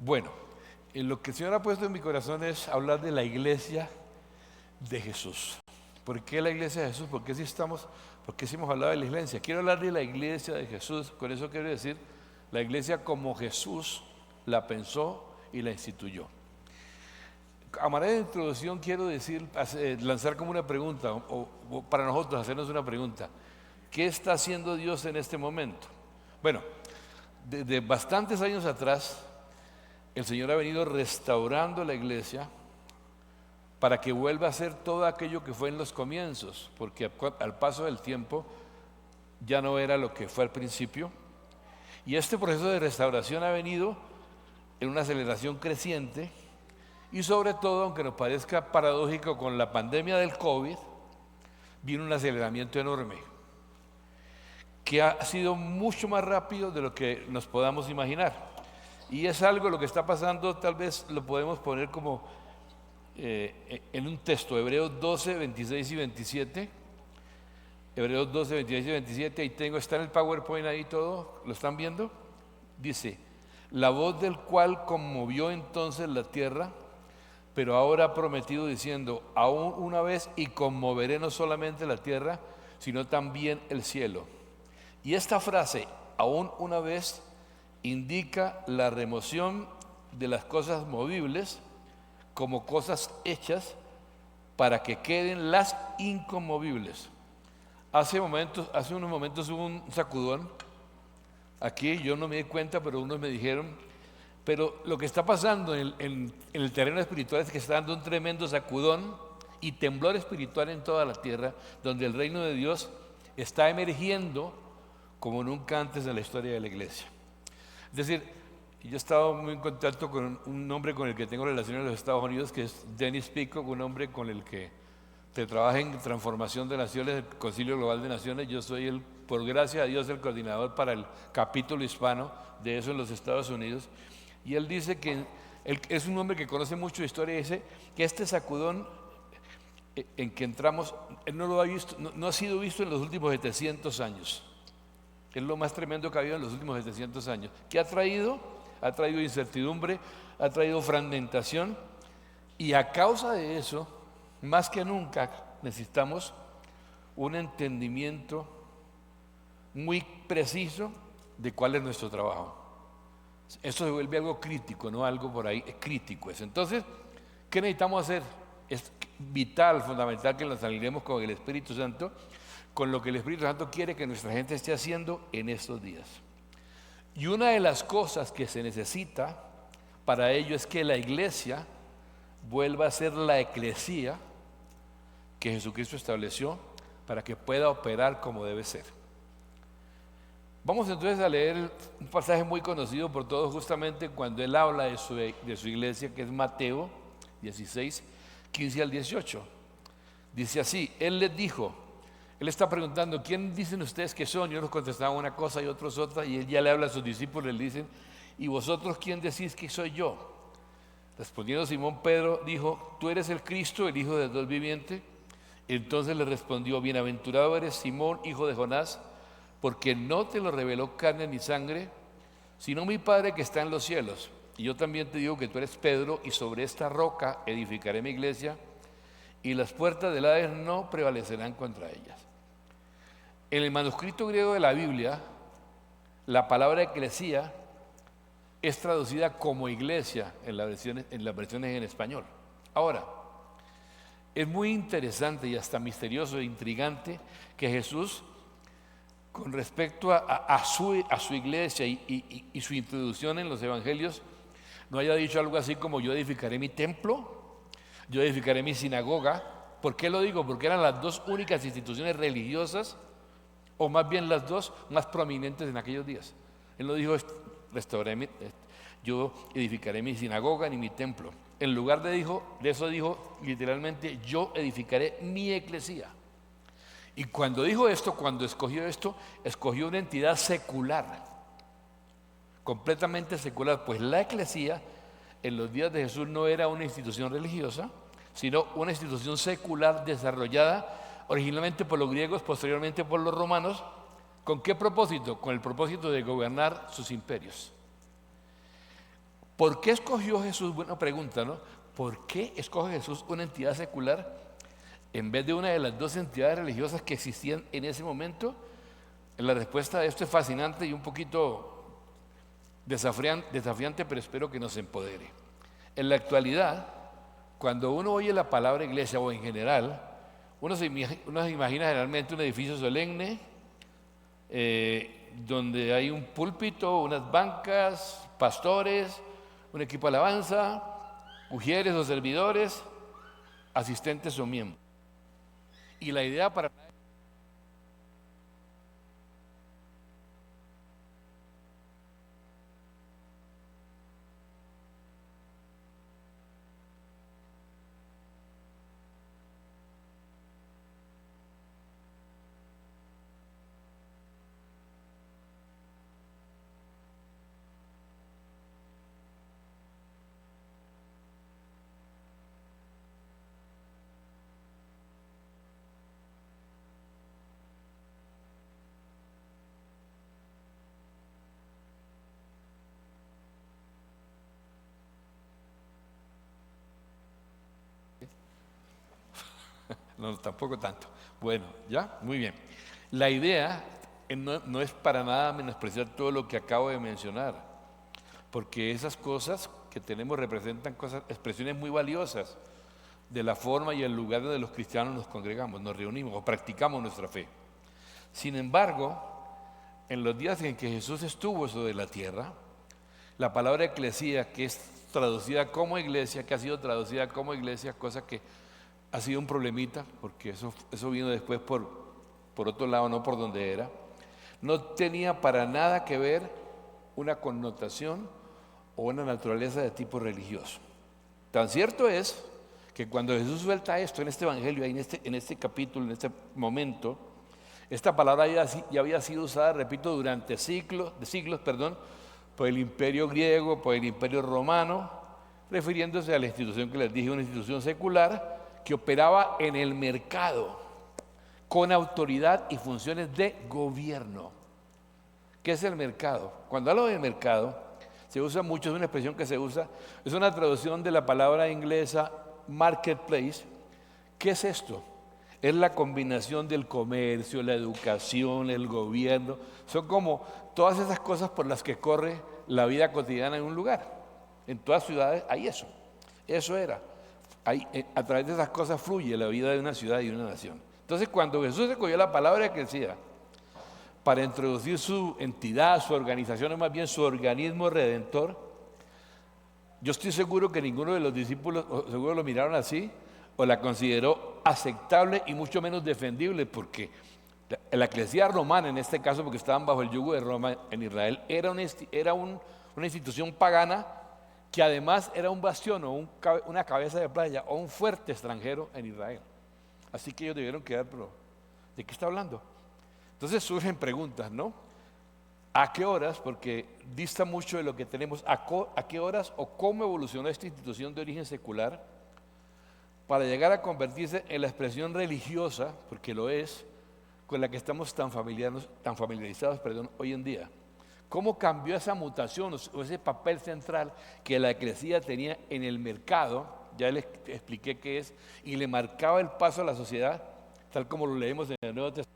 Bueno, lo que el Señor ha puesto en mi corazón es hablar de la iglesia de Jesús. ¿Por qué la iglesia de Jesús? ¿Por qué sí hemos hablado de la iglesia? Quiero hablar de la iglesia de Jesús. Con eso quiero decir la iglesia como Jesús la pensó y la instituyó. A manera de introducción quiero lanzar como una pregunta, o para nosotros hacernos una pregunta. ¿Qué está haciendo Dios en este momento? Bueno, desde bastantes años atrás, el Señor ha venido restaurando la iglesia para que vuelva a ser todo aquello que fue en los comienzos, porque al paso del tiempo ya no era lo que fue al principio. Y este proceso de restauración ha venido en una aceleración creciente y sobre todo, aunque nos parezca paradójico, con la pandemia del COVID, vino un aceleramiento enorme, que ha sido mucho más rápido de lo que nos podamos imaginar. Y es algo lo que está pasando, tal vez lo podemos poner como en un texto, Hebreos 12, 26 y 27. Hebreos 12, 26 y 27, ahí está en el PowerPoint ahí todo, ¿lo están viendo? Dice, la voz del cual conmovió entonces la tierra, pero ahora ha prometido diciendo, aún una vez y conmoveré no solamente la tierra, sino también el cielo. Y esta frase, aún una vez, indica la remoción de las cosas movibles como cosas hechas para que queden las inconmovibles. Hace unos momentos hubo un sacudón aquí, yo no me di cuenta, pero unos me dijeron, pero lo que está pasando en el terreno espiritual es que está dando un tremendo sacudón y temblor espiritual en toda la tierra, donde el reino de Dios está emergiendo como nunca antes en la historia de la iglesia. Es decir, yo he estado muy en contacto con un hombre con el que tengo relaciones en los Estados Unidos, que es Dennis Peacock, un hombre con el que se trabaja en transformación de naciones, el Concilio Global de Naciones. Yo soy, por gracia a Dios, el coordinador para el capítulo hispano de eso en los Estados Unidos. Y él dice que él es un hombre que conoce mucho historia y dice que este sacudón en que entramos, él no lo ha visto, no ha sido visto en los últimos 700 años. Es lo más tremendo que ha habido en los últimos 700 años. ¿Qué ha traído? Ha traído incertidumbre, ha traído fragmentación, y a causa de eso, más que nunca, necesitamos un entendimiento muy preciso de cuál es nuestro trabajo. Esto se vuelve algo crítico, no algo por ahí, es crítico eso. Entonces, ¿qué necesitamos hacer? Es vital, fundamental que nos alineemos con el Espíritu Santo, con lo que el Espíritu Santo quiere que nuestra gente esté haciendo en estos días. Y una de las cosas que se necesita para ello es que la iglesia vuelva a ser la eclesía que Jesucristo estableció para que pueda operar como debe ser. Vamos entonces a leer un pasaje muy conocido por todos, justamente cuando él habla de su iglesia, que es Mateo 16, 15 al 18. Dice así, él les dijo, él está preguntando, ¿quién dicen ustedes que son? Y ellos contestaban una cosa y otros otra, y él ya le habla a sus discípulos, le dicen, ¿y vosotros quién decís que soy yo? Respondiendo Simón Pedro, dijo, tú eres el Cristo, el Hijo del Dios viviente. Entonces le respondió, bienaventurado eres Simón, hijo de Jonás, porque no te lo reveló carne ni sangre, sino mi Padre que está en los cielos. Y yo también te digo que tú eres Pedro, y sobre esta roca edificaré mi iglesia, y las puertas del Hades no prevalecerán contra ellas. En el manuscrito griego de la Biblia, la palabra eclesía es traducida como iglesia en las versiones en español. Ahora, es muy interesante y hasta misterioso e intrigante que Jesús, con respecto a su iglesia y su introducción en los evangelios, no haya dicho algo así como yo edificaré mi templo, yo edificaré mi sinagoga. ¿Por qué lo digo? Porque eran las dos únicas instituciones religiosas, o más bien las dos más prominentes en aquellos días. Él no dijo, yo edificaré mi sinagoga ni mi templo. En lugar de eso dijo literalmente, yo edificaré mi eclesía. Y cuando dijo esto, cuando escogió esto, escogió una entidad secular, completamente secular, pues la eclesía en los días de Jesús no era una institución religiosa, sino una institución secular desarrollada originalmente por los griegos, posteriormente por los romanos. ¿Con qué propósito? Con el propósito de gobernar sus imperios. ¿Por qué escogió Jesús? Buena pregunta, ¿no? ¿Por qué escoge Jesús una entidad secular en vez de una de las dos entidades religiosas que existían en ese momento? La respuesta a esto es fascinante y un poquito desafiante, pero espero que nos empodere. En la actualidad, cuando uno oye la palabra iglesia o en general, uno se imagina generalmente un edificio solemne, donde hay un púlpito, unas bancas, pastores, un equipo de alabanza, ujieres o servidores, asistentes o miembros. Y la idea para no, tampoco tanto. Bueno, ¿ya? Muy bien. La idea no es para nada menospreciar todo lo que acabo de mencionar, porque esas cosas que tenemos representan expresiones muy valiosas de la forma y el lugar donde los cristianos nos congregamos, nos reunimos o practicamos nuestra fe. Sin embargo, en los días en que Jesús estuvo sobre la tierra, la palabra eclesía, que es traducida como iglesia, que ha sido traducida como iglesia, cosa que ha sido un problemita, porque eso vino después por otro lado, no por donde era, no tenía para nada que ver una connotación o una naturaleza de tipo religioso. Tan cierto es que cuando Jesús suelta esto en este evangelio, en este capítulo, en este momento, esta palabra ya había sido usada, repito, durante siglos, por el imperio griego, por el imperio romano, refiriéndose a la institución que les dije, una institución secular que operaba en el mercado con autoridad y funciones de gobierno. ¿Qué es el mercado? Cuando hablo del mercado, se usa mucho, es una expresión que se usa, es una traducción de la palabra inglesa marketplace. ¿Qué es esto? Es la combinación del comercio, la educación, el gobierno. Son como todas esas cosas por las que corre la vida cotidiana en un lugar. En todas ciudades hay eso. Eso era. A través de esas cosas fluye la vida de una ciudad y de una nación. Entonces, cuando Jesús escogió la palabra que decía, para introducir su entidad, su organización, o más bien su organismo redentor, yo estoy seguro que ninguno de los discípulos seguro lo miraron así o la consideró aceptable y mucho menos defendible, porque la eclesía romana, en este caso, porque estaban bajo el yugo de Roma en Israel, era una institución pagana que además era un bastión o una cabeza de playa o un fuerte extranjero en Israel. Así que ellos debieron quedar, pero ¿de qué está hablando? Entonces surgen preguntas, ¿no? ¿A qué horas? Porque dista mucho de lo que tenemos. ¿A qué horas o cómo evolucionó esta institución de origen secular para llegar a convertirse en la expresión religiosa, porque lo es, con la que estamos tan familiarizados hoy en día? ¿Cómo cambió esa mutación o ese papel central que la eclesía tenía en el mercado? Ya les expliqué qué es, y le marcaba el paso a la sociedad, tal como lo leemos en el Nuevo Testamento.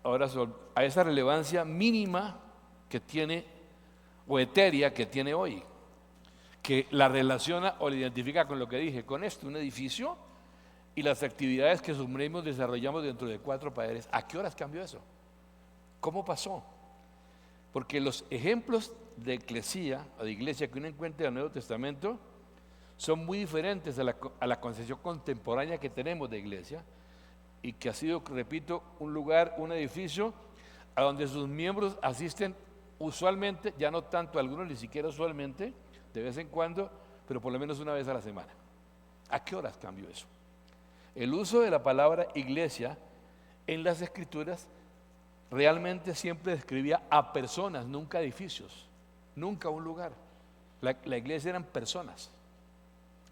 Ahora, a esa relevancia mínima que tiene, o etérea que tiene hoy, que la relaciona o la identifica con lo que dije, con esto, un edificio y las actividades que sus miembros desarrollamos dentro de 4 paredes. ¿A qué horas cambió eso? ¿Cómo pasó? Porque los ejemplos de eclesía o de iglesia que uno encuentra en el Nuevo Testamento son muy diferentes a la concepción contemporánea que tenemos de iglesia, y que ha sido, repito, un lugar, un edificio a donde sus miembros asisten usualmente, ya no tanto, algunos ni siquiera usualmente, de vez en cuando, pero por lo menos una vez a la semana. ¿A qué horas cambió eso? El uso de la palabra iglesia en las Escrituras realmente siempre describía a personas, nunca edificios, nunca un lugar. La iglesia eran personas,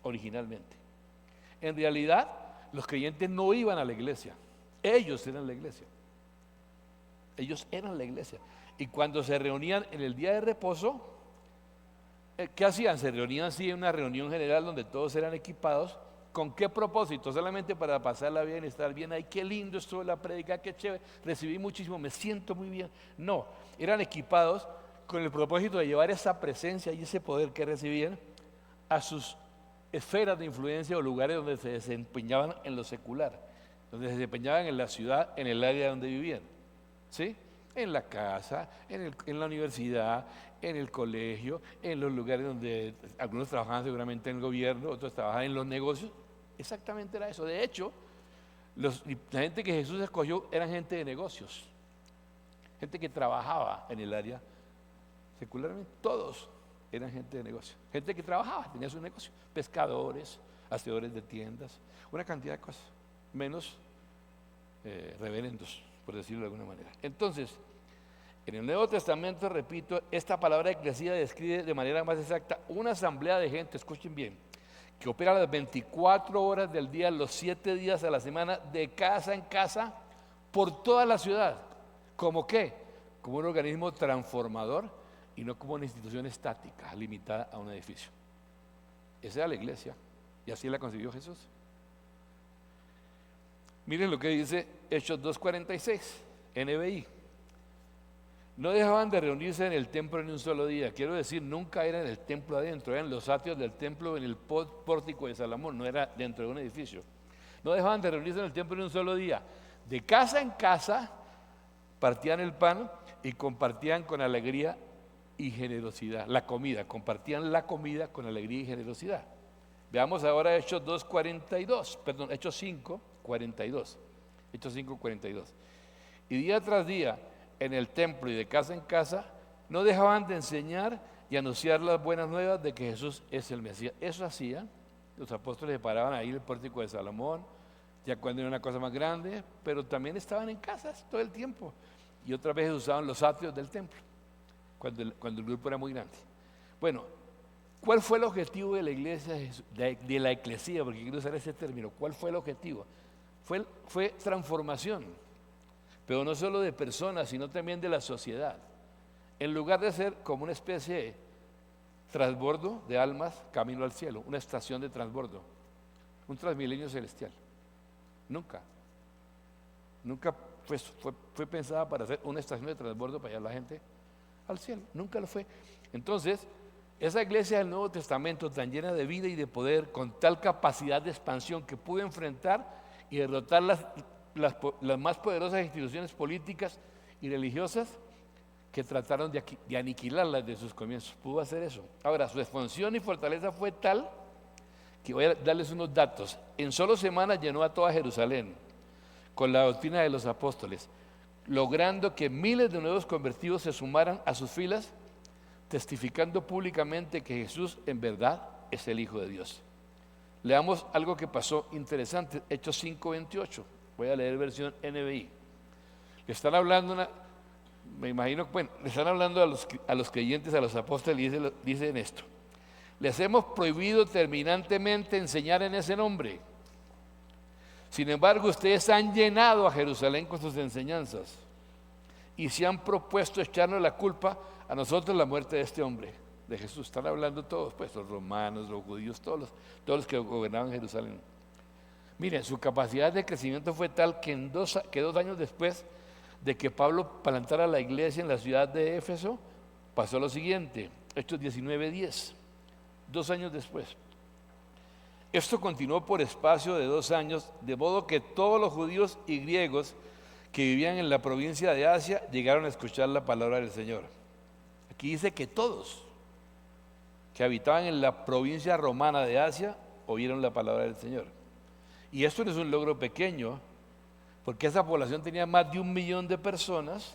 originalmente. En realidad, los creyentes no iban a la iglesia, ellos eran la iglesia. Ellos eran la iglesia. Y cuando se reunían en el día de reposo, ¿Qué hacían? Se reunían así en una reunión general donde todos eran equipados. ¿Con qué propósito? Solamente para pasarla bien, estar bien. Ay, qué lindo estuvo la prédica, qué chévere, recibí muchísimo, me siento muy bien. No, eran equipados con el propósito de llevar esa presencia y ese poder que recibían a sus esferas de influencia o lugares donde se desempeñaban en lo secular, donde se desempeñaban en la ciudad, en el área donde vivían. ¿Sí? En la casa, en la universidad, en el colegio, en los lugares donde algunos trabajaban seguramente en el gobierno, otros trabajaban en los negocios. Exactamente era eso. De hecho, la gente que Jesús escogió eran gente de negocios, gente que trabajaba en el área secularmente. Todos eran gente de negocios, gente que trabajaba, tenía su negocio, pescadores, hacedores de tiendas, una cantidad de cosas, menos reverendos, por decirlo de alguna manera. Entonces, en el Nuevo Testamento, repito, esta palabra eclesía describe de manera más exacta una asamblea de gente, escuchen bien, que opera las 24 horas del día, los 7 días a la semana, de casa en casa, por toda la ciudad. ¿Cómo qué? Como un organismo transformador y no como una institución estática, limitada a un edificio. Esa era la iglesia, y así la concibió Jesús. Miren lo que dice Hechos 2:46, NBI. No dejaban de reunirse en el templo en un solo día. Quiero decir, nunca era en el templo adentro, eran los atrios del templo en el pórtico de Salomón, no era dentro de un edificio. No dejaban de reunirse en el templo en un solo día. De casa en casa partían el pan y compartían con alegría y generosidad. La comida, compartían la comida con alegría y generosidad. Veamos ahora Hechos 2:42, perdón, Hechos 5:42. Hechos 5:42. Y día tras día, en el templo y de casa en casa, no dejaban de enseñar y anunciar las buenas nuevas de que Jesús es el Mesías. Eso hacían, los apóstoles se paraban ahí en el pórtico de Salomón, ya cuando era una cosa más grande, pero también estaban en casas todo el tiempo. Y otras veces usaban los atrios del templo, cuando el grupo era muy grande. Bueno, ¿cuál fue el objetivo de la iglesia, de la eclesía? Porque quiero usar ese término. ¿Cuál fue el objetivo? Fue transformación, pero no solo de personas, sino también de la sociedad. En lugar de ser como una especie de transbordo de almas camino al cielo, una estación de transbordo, un transmilenio celestial. Nunca fue pensada para ser una estación de transbordo para llevar a la gente al cielo, nunca lo fue. Entonces, esa iglesia del Nuevo Testamento, tan llena de vida y de poder, con tal capacidad de expansión que pudo enfrentar y derrotar las más poderosas instituciones políticas y religiosas que trataron de aniquilarlas desde sus comienzos, pudo hacer eso. Ahora, su expansión y fortaleza fue tal que voy a darles unos datos. En solo semanas llenó a toda Jerusalén con la doctrina de los apóstoles, logrando que miles de nuevos convertidos se sumaran a sus filas, testificando públicamente que Jesús en verdad es el Hijo de Dios. Leamos algo que pasó interesante, Hechos 5:28. Voy a leer versión NBI. Le están hablando me imagino, bueno, le están hablando a los creyentes, a los apóstoles, y dicen esto: les hemos prohibido terminantemente enseñar en ese nombre. Sin embargo, ustedes han llenado a Jerusalén con sus enseñanzas y se han propuesto echarnos la culpa a nosotros la muerte de este hombre, de Jesús. Están hablando todos, pues los romanos, los judíos, todos los que gobernaban Jerusalén. Miren, su capacidad de crecimiento fue tal que 2 años después de que Pablo plantara la iglesia en la ciudad de Éfeso, pasó lo siguiente, Hechos 19:10, 2 años después. Esto continuó por espacio de 2 años, de modo que todos los judíos y griegos que vivían en la provincia de Asia llegaron a escuchar la palabra del Señor. Aquí dice que todos que habitaban en la provincia romana de Asia oyeron la palabra del Señor. Y esto no es un logro pequeño, porque esa población tenía más de 1 millón de personas,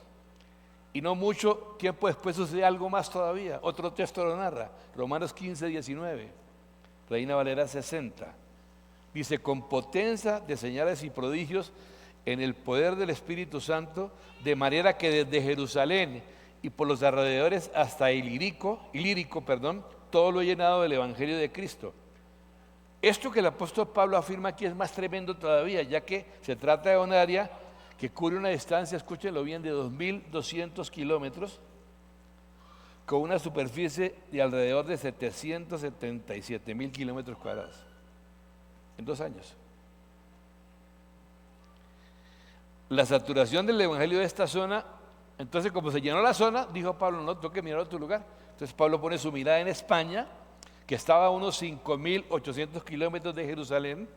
y no mucho tiempo después sucede algo más todavía. Otro texto lo narra, Romanos 15:19, Reina Valera 60. Dice: con potencia de señales y prodigios en el poder del Espíritu Santo, de manera que desde Jerusalén y por los alrededores hasta Ilírico, todo lo he llenado del Evangelio de Cristo. Esto que el apóstol Pablo afirma aquí es más tremendo todavía, ya que se trata de un área que cubre una distancia, escúchenlo bien, de 2.200 kilómetros, con una superficie de alrededor de 777,000 kilómetros cuadrados en 2 años. La saturación del evangelio de esta zona, entonces como se llenó la zona, dijo Pablo, no, tengo que mirar otro lugar. Entonces Pablo pone su mirada en España, que estaba a unos 5,800 kilómetros de Jerusalén,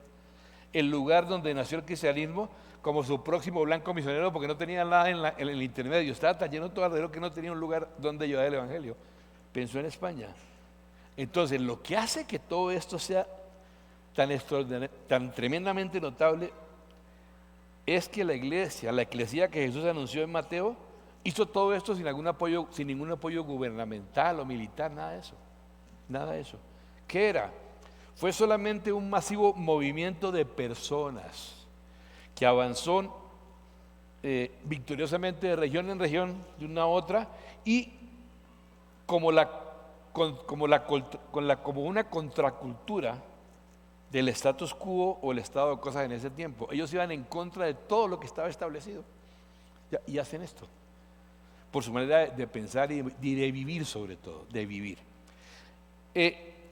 el lugar donde nació el cristianismo, como su próximo blanco misionero, porque no tenía nada en el intermedio, estaba tan lleno todo alrededor que no tenía un lugar donde llevar el evangelio. Pensó en España. Entonces, lo que hace que todo esto sea tan extraordinario, tan tremendamente notable, es que la eclesía que Jesús anunció en Mateo, hizo todo esto sin ningún apoyo gubernamental o militar, nada de eso. Nada de eso. ¿Qué era? Fue solamente un masivo movimiento de personas que avanzó victoriosamente de región en región, de una a otra, y como una contracultura del status quo o el estado de cosas en ese tiempo. Ellos iban en contra de todo lo que estaba establecido y hacen esto por su manera de pensar y de vivir, sobre todo, de vivir.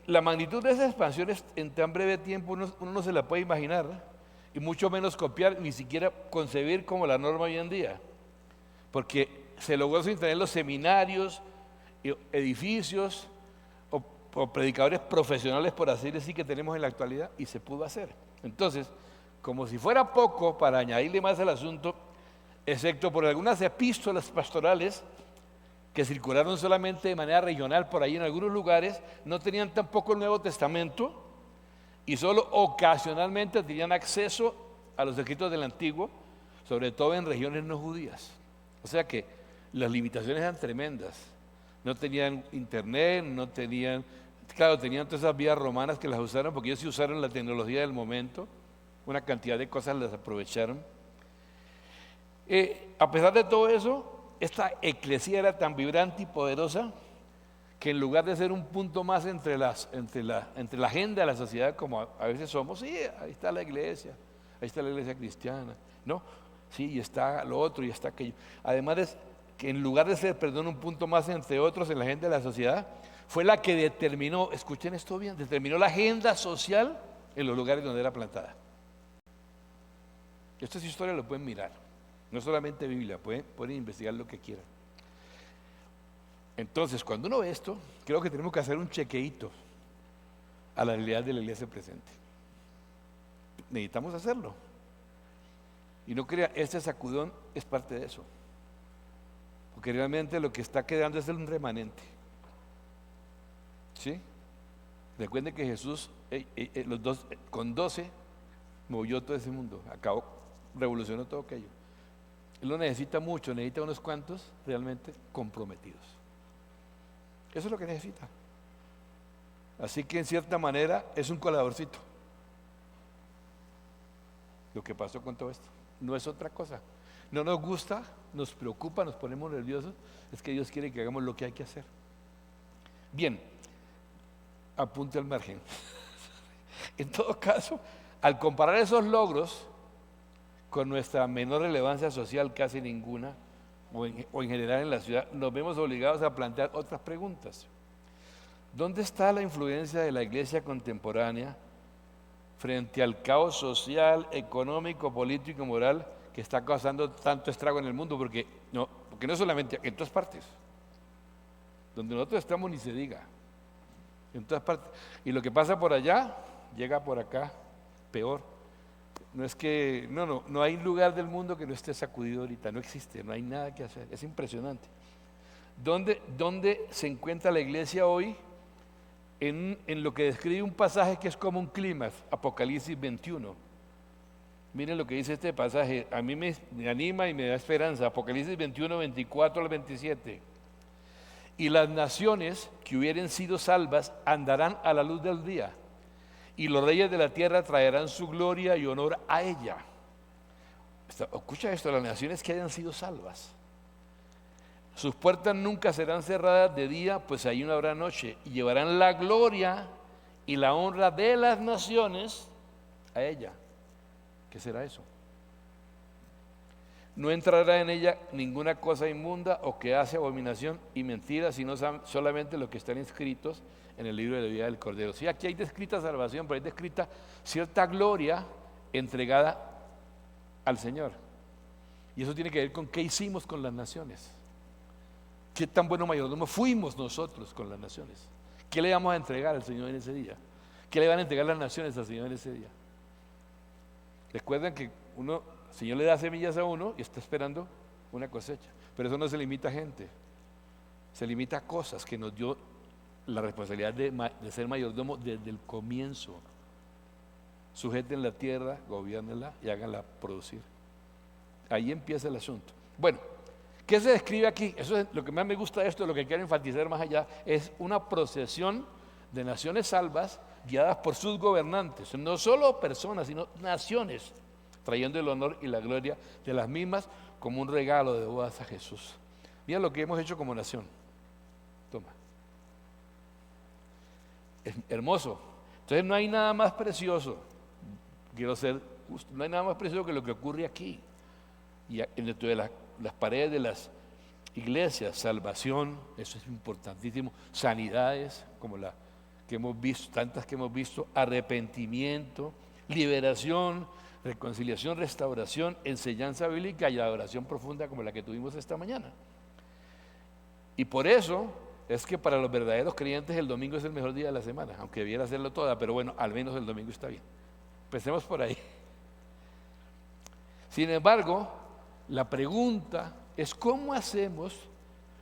La magnitud de esas expansiones en tan breve tiempo uno no se la puede imaginar, ¿no? Y mucho menos copiar, ni siquiera concebir como la norma hoy en día, porque se logró sin tener los seminarios, edificios o predicadores profesionales, por así decir, que tenemos en la actualidad, y se pudo hacer. Entonces, como si fuera poco, para añadirle más al asunto, excepto por algunas epístolas pastorales que circularon solamente de manera regional por ahí en algunos lugares, no tenían tampoco el Nuevo Testamento y solo ocasionalmente tenían acceso a los escritos del Antiguo, sobre todo en regiones no judías. O sea que las limitaciones eran tremendas. No tenían internet, tenían todas esas vías romanas que las usaron, porque ellos sí usaron la tecnología del momento, una cantidad de cosas las aprovecharon. A pesar de todo eso, esta eclesía era tan vibrante y poderosa que en lugar de ser un punto más entre la agenda de la sociedad, como a veces somos, sí, ahí está la iglesia cristiana, ¿no? Sí, y está lo otro y está aquello. Además es que en lugar de ser, un punto más entre otros en la agenda de la sociedad, fue la que determinó, escuchen esto bien, determinó la agenda social en los lugares donde era plantada. Esta es historia, lo pueden mirar. No solamente Biblia, pueden investigar lo que quieran. Entonces, cuando uno ve esto, creo que tenemos que hacer un chequeíto a la realidad de la iglesia presente. Necesitamos hacerlo. Y no crea, este sacudón es parte de eso. Porque realmente lo que está quedando es un remanente. ¿Sí? Recuerden que Jesús, con 12, movió todo ese mundo, revolucionó todo aquello. Él no necesita mucho, necesita unos cuantos realmente comprometidos. Eso es lo que necesita. Así que en cierta manera es un coladorcito. Lo que pasó con todo esto no es otra cosa. No nos gusta, nos preocupa, nos ponemos nerviosos. Es que Dios quiere que hagamos lo que hay que hacer. Bien, apunte al margen. En todo caso, al comparar esos logros con nuestra menor relevancia social, casi ninguna, o en general en la ciudad, nos vemos obligados a plantear otras preguntas. ¿Dónde está la influencia de la iglesia contemporánea frente al caos social, económico, político y moral que está causando tanto estrago en el mundo? Porque no solamente en todas partes, donde nosotros estamos ni se diga, en todas partes. Y lo que pasa por allá, llega por acá, peor. No hay lugar del mundo que no esté sacudido ahorita, no existe, no hay nada que hacer, es impresionante. ¿Dónde se encuentra la iglesia hoy? En lo que describe un pasaje que es como un clímax, Apocalipsis 21. Miren lo que dice este pasaje, a mí me anima y me da esperanza, Apocalipsis 21, 24 al 27. Y las naciones que hubieren sido salvas andarán a la luz del día, y los reyes de la tierra traerán su gloria y honor a ella. Escucha esto, las naciones que hayan sido salvas. Sus puertas nunca serán cerradas de día, pues ahí no habrá noche, y llevarán la gloria y la honra de las naciones a ella. ¿Qué será eso? no entrará en ella ninguna cosa inmunda o que hace abominación y mentira, sino solamente lo que están inscritos en el libro de la vida del Cordero. Sí, aquí hay descrita salvación, pero hay descrita cierta gloria entregada al Señor. Y eso tiene que ver con qué hicimos con las naciones. ¿Qué tan bueno mayordomo fuimos nosotros con las naciones? ¿Qué le vamos a entregar al Señor en ese día? ¿Qué le van a entregar las naciones al Señor en ese día? Recuerden que el Señor le da semillas a uno y está esperando una cosecha. Pero eso no se limita a gente, se limita a cosas que nos dio la responsabilidad de ser mayordomo desde el comienzo. Sujeten la tierra, gobiernenla y háganla producir. Ahí empieza el asunto. Bueno, ¿qué se describe aquí? Eso es lo que más me gusta de esto, lo que quiero enfatizar más allá, es una procesión de naciones salvas guiadas por sus gobernantes, no solo personas, sino naciones, trayendo el honor y la gloria de las mismas como un regalo de bodas a Jesús. Mira lo que hemos hecho como nación. Toma. Es hermoso. Entonces no hay nada más precioso, quiero ser justo, no hay nada más precioso que lo que ocurre aquí. Y dentro de las paredes de las iglesias, salvación, eso es importantísimo, sanidades, como la que hemos visto, tantas que hemos visto, arrepentimiento, liberación, reconciliación, restauración, enseñanza bíblica y adoración profunda como la que tuvimos esta mañana. Y por eso es que para los verdaderos creyentes el domingo es el mejor día de la semana, aunque debiera hacerlo toda, pero bueno, al menos el domingo está bien. Empecemos por ahí. Sin embargo, la pregunta es ¿cómo hacemos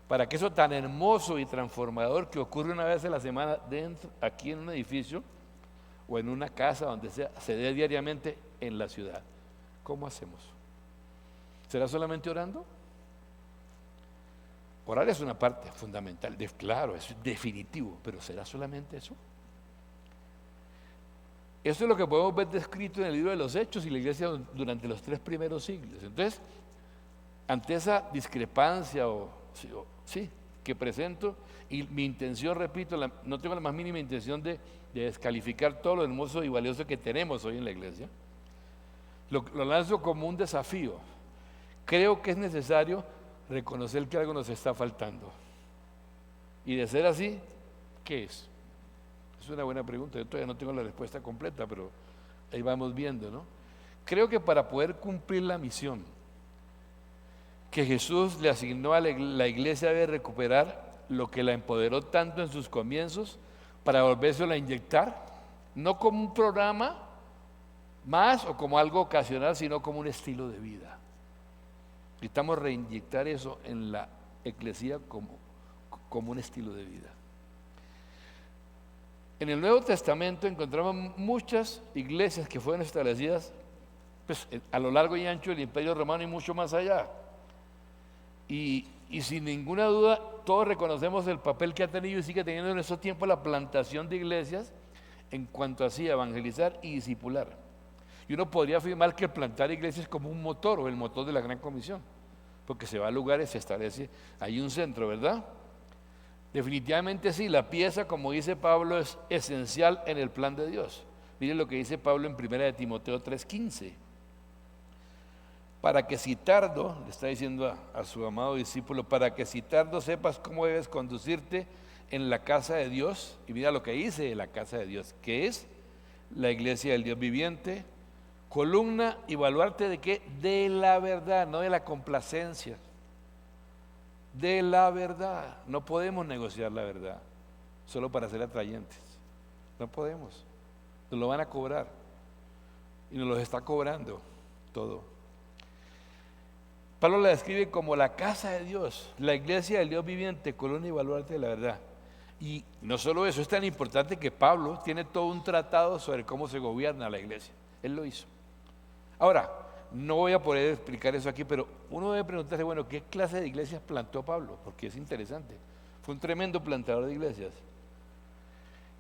para que eso tan hermoso y transformador que ocurre una vez a la semana dentro, aquí en un edificio o en una casa, donde sea, se dé diariamente en la ciudad? ¿Cómo hacemos? ¿Será solamente orando? Orar es una parte fundamental, claro, es definitivo, pero ¿será solamente eso? Eso es lo que podemos ver descrito en el libro de los Hechos y la iglesia durante los 3 primeros siglos. Entonces, ante esa discrepancia que presento, y mi intención, repito, no tengo la más mínima intención de descalificar todo lo hermoso y valioso que tenemos hoy en la iglesia, lo lanzo como un desafío. Creo que es necesario reconocer que algo nos está faltando. Y de ser así, ¿qué es? Es una buena pregunta, yo todavía no tengo la respuesta completa, pero ahí vamos viendo, ¿no? Creo que para poder cumplir la misión que Jesús le asignó a la iglesia, debe recuperar lo que la empoderó tanto en sus comienzos para volvérselo a inyectar, no como un programa más o como algo ocasional, sino como un estilo de vida. Necesitamos reinyectar eso en la eclesía como un estilo de vida. En el Nuevo Testamento encontramos muchas iglesias que fueron establecidas pues, a lo largo y ancho del Imperio Romano y mucho más allá. Y sin ninguna duda, todos reconocemos el papel que ha tenido y sigue teniendo en estos tiempos la plantación de iglesias en cuanto a evangelizar y discipular. Y uno podría afirmar que plantar iglesias es como un motor o el motor de la Gran Comisión, porque se va a lugares, se establece, hay un centro, ¿verdad? Definitivamente sí, la pieza, como dice Pablo, es esencial en el plan de Dios. Miren lo que dice Pablo en 1 de Timoteo 3:15. Para que si tardo, le está diciendo a su amado discípulo, para que si tardo sepas cómo debes conducirte en la casa de Dios. Y mira lo que dice de la casa de Dios, que es la iglesia del Dios viviente, columna y baluarte de qué, de la verdad, no de la complacencia, de la verdad. No podemos negociar la verdad solo para ser atrayentes, no podemos, nos lo van a cobrar y nos lo está cobrando todo. Pablo la describe como la casa de Dios, la iglesia del Dios viviente, columna y baluarte de la verdad. Y no solo eso, es tan importante que Pablo tiene todo un tratado sobre cómo se gobierna la iglesia. Él lo hizo. Ahora, no voy a poder explicar eso aquí, pero uno debe preguntarse, bueno, ¿qué clase de iglesias plantó Pablo? Porque es interesante. Fue un tremendo plantador de iglesias.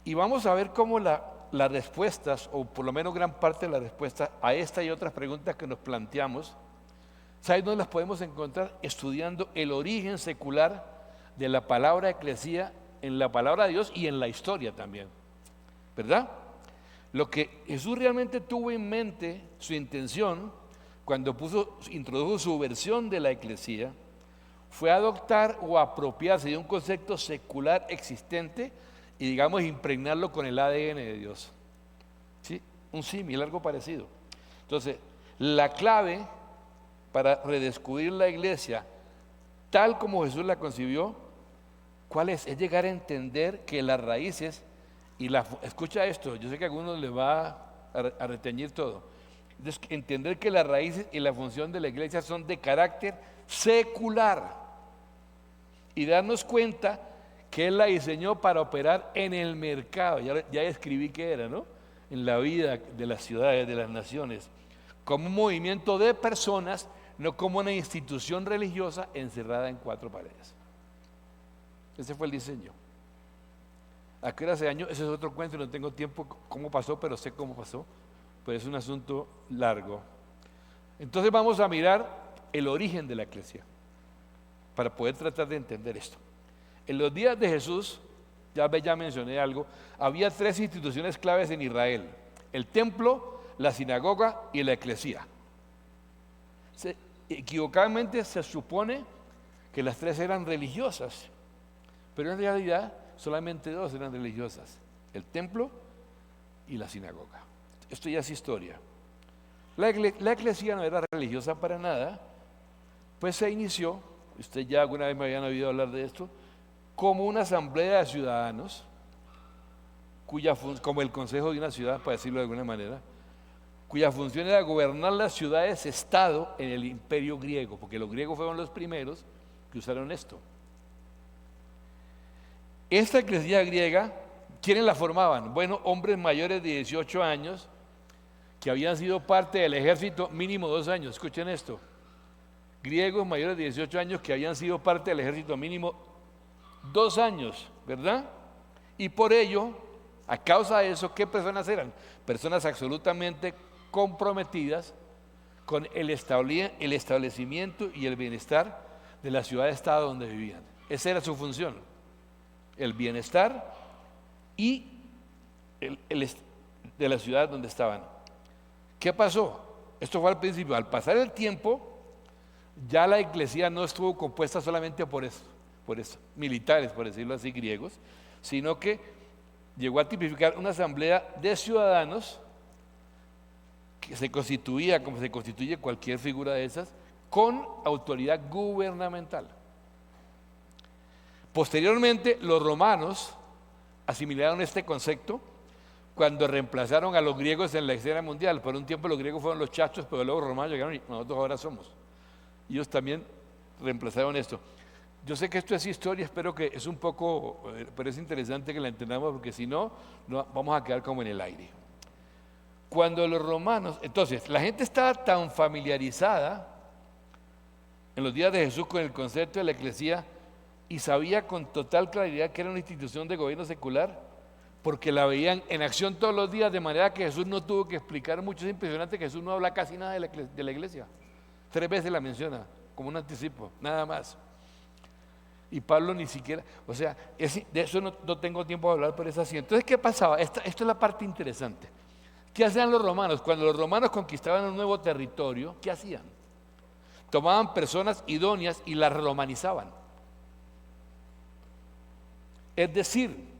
Y vamos a ver cómo las respuestas, o por lo menos gran parte de la respuesta a esta y otras preguntas que nos planteamos, ¿sabes dónde las podemos encontrar? Estudiando el origen secular de la palabra eclesía en la palabra de Dios y en la historia también, ¿verdad? Lo que Jesús realmente tuvo en mente, su intención, cuando introdujo su versión de la eclesía, fue adoptar o apropiarse de un concepto secular existente y, digamos, impregnarlo con el ADN de Dios. ¿Sí? Un símil, algo parecido. Entonces, la clave para redescubrir la iglesia tal como Jesús la concibió, ¿cuál es? Es llegar a entender que las raíces escucha esto, yo sé que a algunos les va a reteñir todo. Entonces, entender que las raíces y la función de la iglesia son de carácter secular y darnos cuenta que Él la diseñó para operar en el mercado. Ya escribí que era, ¿no? En la vida de las ciudades, de las naciones, como un movimiento de personas, no como una institución religiosa encerrada en cuatro paredes. Ese fue el diseño. ¿A qué hora hace año? Ese es otro cuento, no tengo tiempo cómo pasó, pero sé cómo pasó. Pues es un asunto largo. Entonces vamos a mirar el origen de la iglesia para poder tratar de entender esto. En los días de Jesús, ya mencioné algo, había tres instituciones claves en Israel: el templo, la sinagoga y la eclesía. Equivocadamente se supone que las tres eran religiosas, pero en realidad solamente dos eran religiosas: el templo y la sinagoga. Esto ya es historia. La eclesía no era religiosa para nada, pues se inició, usted ya alguna vez me habían oído hablar de esto, como una asamblea de ciudadanos, como el consejo de una ciudad, para decirlo de alguna manera, cuya función era gobernar las ciudades-estado en el imperio griego, porque los griegos fueron los primeros que usaron esto. Esta eclesía griega, ¿quiénes la formaban? Bueno, hombres mayores de 18 años que habían sido parte del ejército mínimo 2 años. Escuchen esto: griegos mayores de 18 años que habían sido parte del ejército mínimo 2 años, ¿verdad? Y por ello, a causa de eso, ¿qué personas eran? Personas absolutamente comprometidas con el establecimiento y el bienestar de la ciudad-estado donde vivían. Esa era su función: el bienestar y de la ciudad donde estaban. ¿Qué pasó? Esto fue al principio. Al pasar el tiempo, ya la iglesia no estuvo compuesta solamente por militares, por decirlo así, griegos, sino que llegó a tipificar una asamblea de ciudadanos que se constituía, como se constituye cualquier figura de esas, con autoridad gubernamental. Posteriormente, los romanos asimilaron este concepto cuando reemplazaron a los griegos en la escena mundial. Por un tiempo los griegos fueron los chachos, pero luego los romanos llegaron y nosotros ahora somos. Ellos también reemplazaron esto. Yo sé que esto es historia, espero que es un poco, pero es interesante que la entendamos, porque si no, vamos a quedar como en el aire. Cuando los romanos, entonces, la gente estaba tan familiarizada en los días de Jesús con el concepto de la eclesía y sabía con total claridad que era una institución de gobierno secular, porque la veían en acción todos los días, de manera que Jesús no tuvo que explicar mucho. Es impresionante que Jesús no habla casi nada de la iglesia. 3 veces la menciona, como un anticipo, nada más. Y Pablo ni siquiera, o sea, de eso no tengo tiempo de hablar, pero es así. Entonces, ¿qué pasaba? Esto es la parte interesante. ¿Qué hacían los romanos? Cuando los romanos conquistaban un nuevo territorio, ¿qué hacían? Tomaban personas idóneas y las romanizaban. Es decir,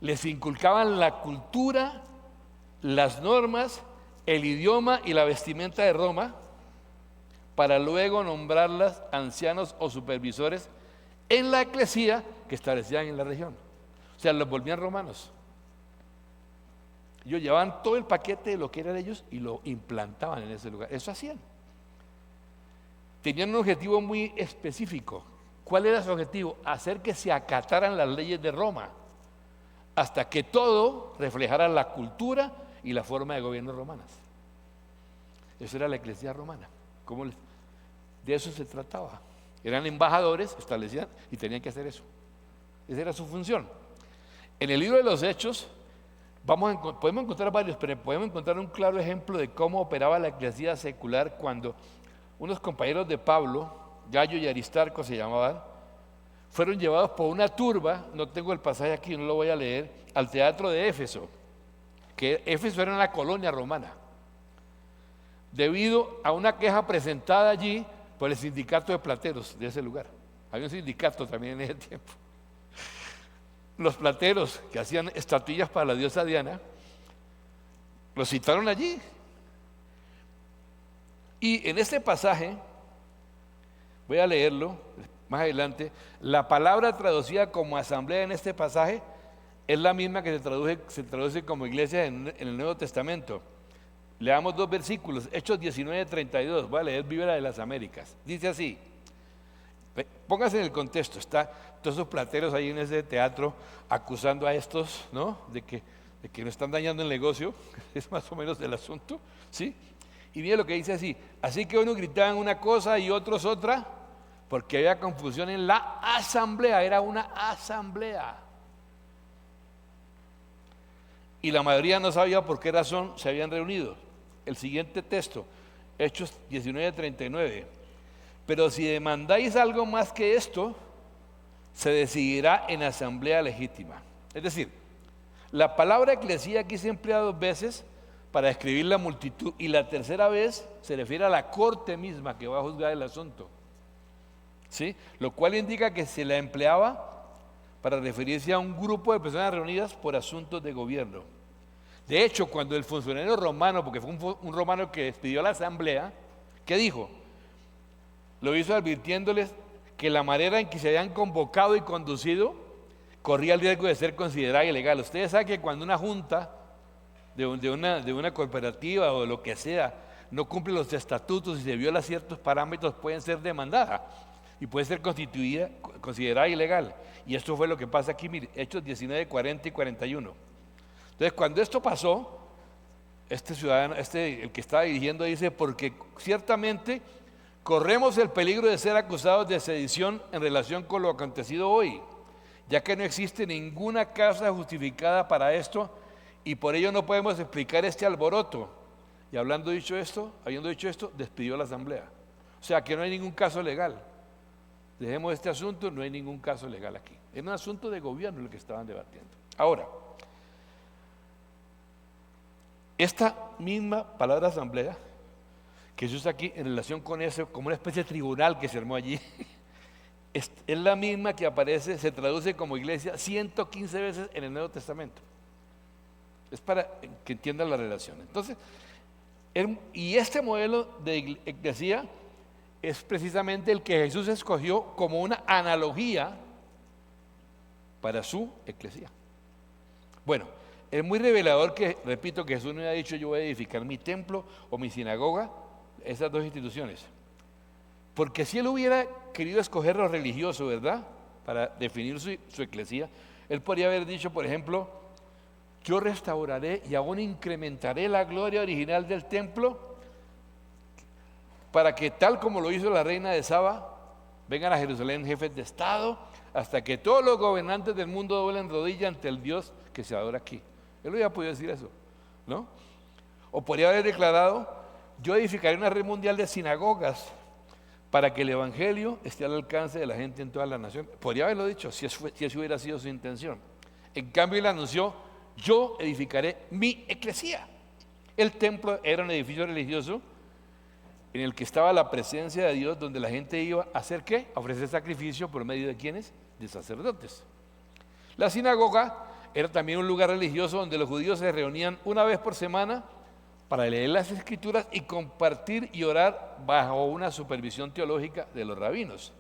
les inculcaban la cultura, las normas, el idioma y la vestimenta de Roma, para luego nombrarlas ancianos o supervisores en la eclesía que establecían en la región. O sea, los volvían romanos. Ellos llevaban todo el paquete de lo que era de ellos y lo implantaban en ese lugar. Eso hacían. Tenían un objetivo muy específico. ¿Cuál era su objetivo? Hacer que se acataran las leyes de Roma, hasta que todo reflejara la cultura y la forma de gobierno romanas. Eso era la eclesía romana. De eso se trataba. Eran embajadores, establecían y tenían que hacer eso. Esa era su función. En el libro de los Hechos podemos encontrar varios, pero podemos encontrar un claro ejemplo de cómo operaba la eclesía secular cuando unos compañeros de Pablo, Gallo y Aristarco se llamaban, fueron llevados por una turba, no tengo el pasaje aquí, no lo voy a leer, al teatro de Éfeso, que Éfeso era una colonia romana, debido a una queja presentada allí por el sindicato de plateros de ese lugar. Había un sindicato también en ese tiempo. Los plateros que hacían estatuillas para la diosa Diana, los citaron allí. Y en este pasaje, voy a leerlo más adelante, la palabra traducida como asamblea en este pasaje es la misma que se traduce como iglesia en el Nuevo Testamento. Leamos 2 versículos, Hechos 19:32, voy a leer Biblia de las Américas. Dice así, póngase en el contexto, está todos esos plateros ahí en ese teatro acusando a estos, ¿no? De que nos están dañando el negocio, es más o menos el asunto, ¿sí? Y mire lo que dice así que unos gritaban una cosa y otros otra, porque había confusión en la asamblea, era una asamblea. Y la mayoría no sabía por qué razón se habían reunido. El siguiente texto, Hechos 19:39. Pero si demandáis algo más que esto, se decidirá en asamblea legítima. Es decir, la palabra eclesía aquí se emplea 2 veces para describir la multitud y la tercera vez se refiere a la corte misma que va a juzgar el asunto, ¿sí? Lo cual indica que se la empleaba para referirse a un grupo de personas reunidas por asuntos de gobierno. De hecho, cuando el funcionario romano, porque fue un romano que despidió a la asamblea, ¿qué dijo? Lo hizo advirtiéndoles que la manera en que se habían convocado y conducido corría el riesgo de ser considerada ilegal. Ustedes saben que cuando una junta de una cooperativa o de lo que sea no cumple los estatutos y se viola ciertos parámetros, pueden ser demandada y puede ser considerada ilegal. Y esto fue lo que pasa aquí, mire, Hechos 19:40 y 41. Entonces, cuando esto pasó, este ciudadano, el que estaba dirigiendo, dice, porque ciertamente corremos el peligro de ser acusados de sedición en relación con lo acontecido hoy, ya que no existe ninguna causa justificada para esto y por ello no podemos explicar este alboroto. Y habiendo dicho esto, despidió la asamblea. O sea que no hay ningún caso legal. Dejemos este asunto, no hay ningún caso legal aquí. Es un asunto de gobierno el que estaban debatiendo. Ahora, esta misma palabra asamblea que se usa aquí en relación con eso, como una especie de tribunal que se armó allí, es la misma que aparece, se traduce como iglesia 115 veces en el Nuevo Testamento. Es para que entiendan la relación. Entonces, y este modelo de iglesia es precisamente el que Jesús escogió como una analogía para su eclesía. Bueno, es muy revelador que, repito, que Jesús no haya dicho yo voy a edificar mi templo o mi sinagoga, esas 2 instituciones. Porque si él hubiera querido escoger lo religioso, ¿verdad?, para definir su eclesía, él podría haber dicho, por ejemplo, yo restauraré y aún incrementaré la gloria original del templo para que, tal como lo hizo la reina de Saba, vengan a Jerusalén jefes de Estado, hasta que todos los gobernantes del mundo doblen rodilla ante el Dios que se adora aquí. Él hubiera podido decir eso, ¿no? O podría haber declarado, yo edificaré una red mundial de sinagogas para que el evangelio esté al alcance de la gente en toda la nación. Podría haberlo dicho si eso hubiera sido su intención. En cambio, él anunció, yo edificaré mi eclesía. El templo era un edificio religioso en el que estaba la presencia de Dios, donde la gente iba a hacer ¿qué? A ofrecer sacrificio por medio de ¿quiénes? De sacerdotes. La sinagoga era también un lugar religioso donde los judíos se reunían una vez por semana para leer las escrituras y compartir y orar bajo una supervisión teológica de los rabinos.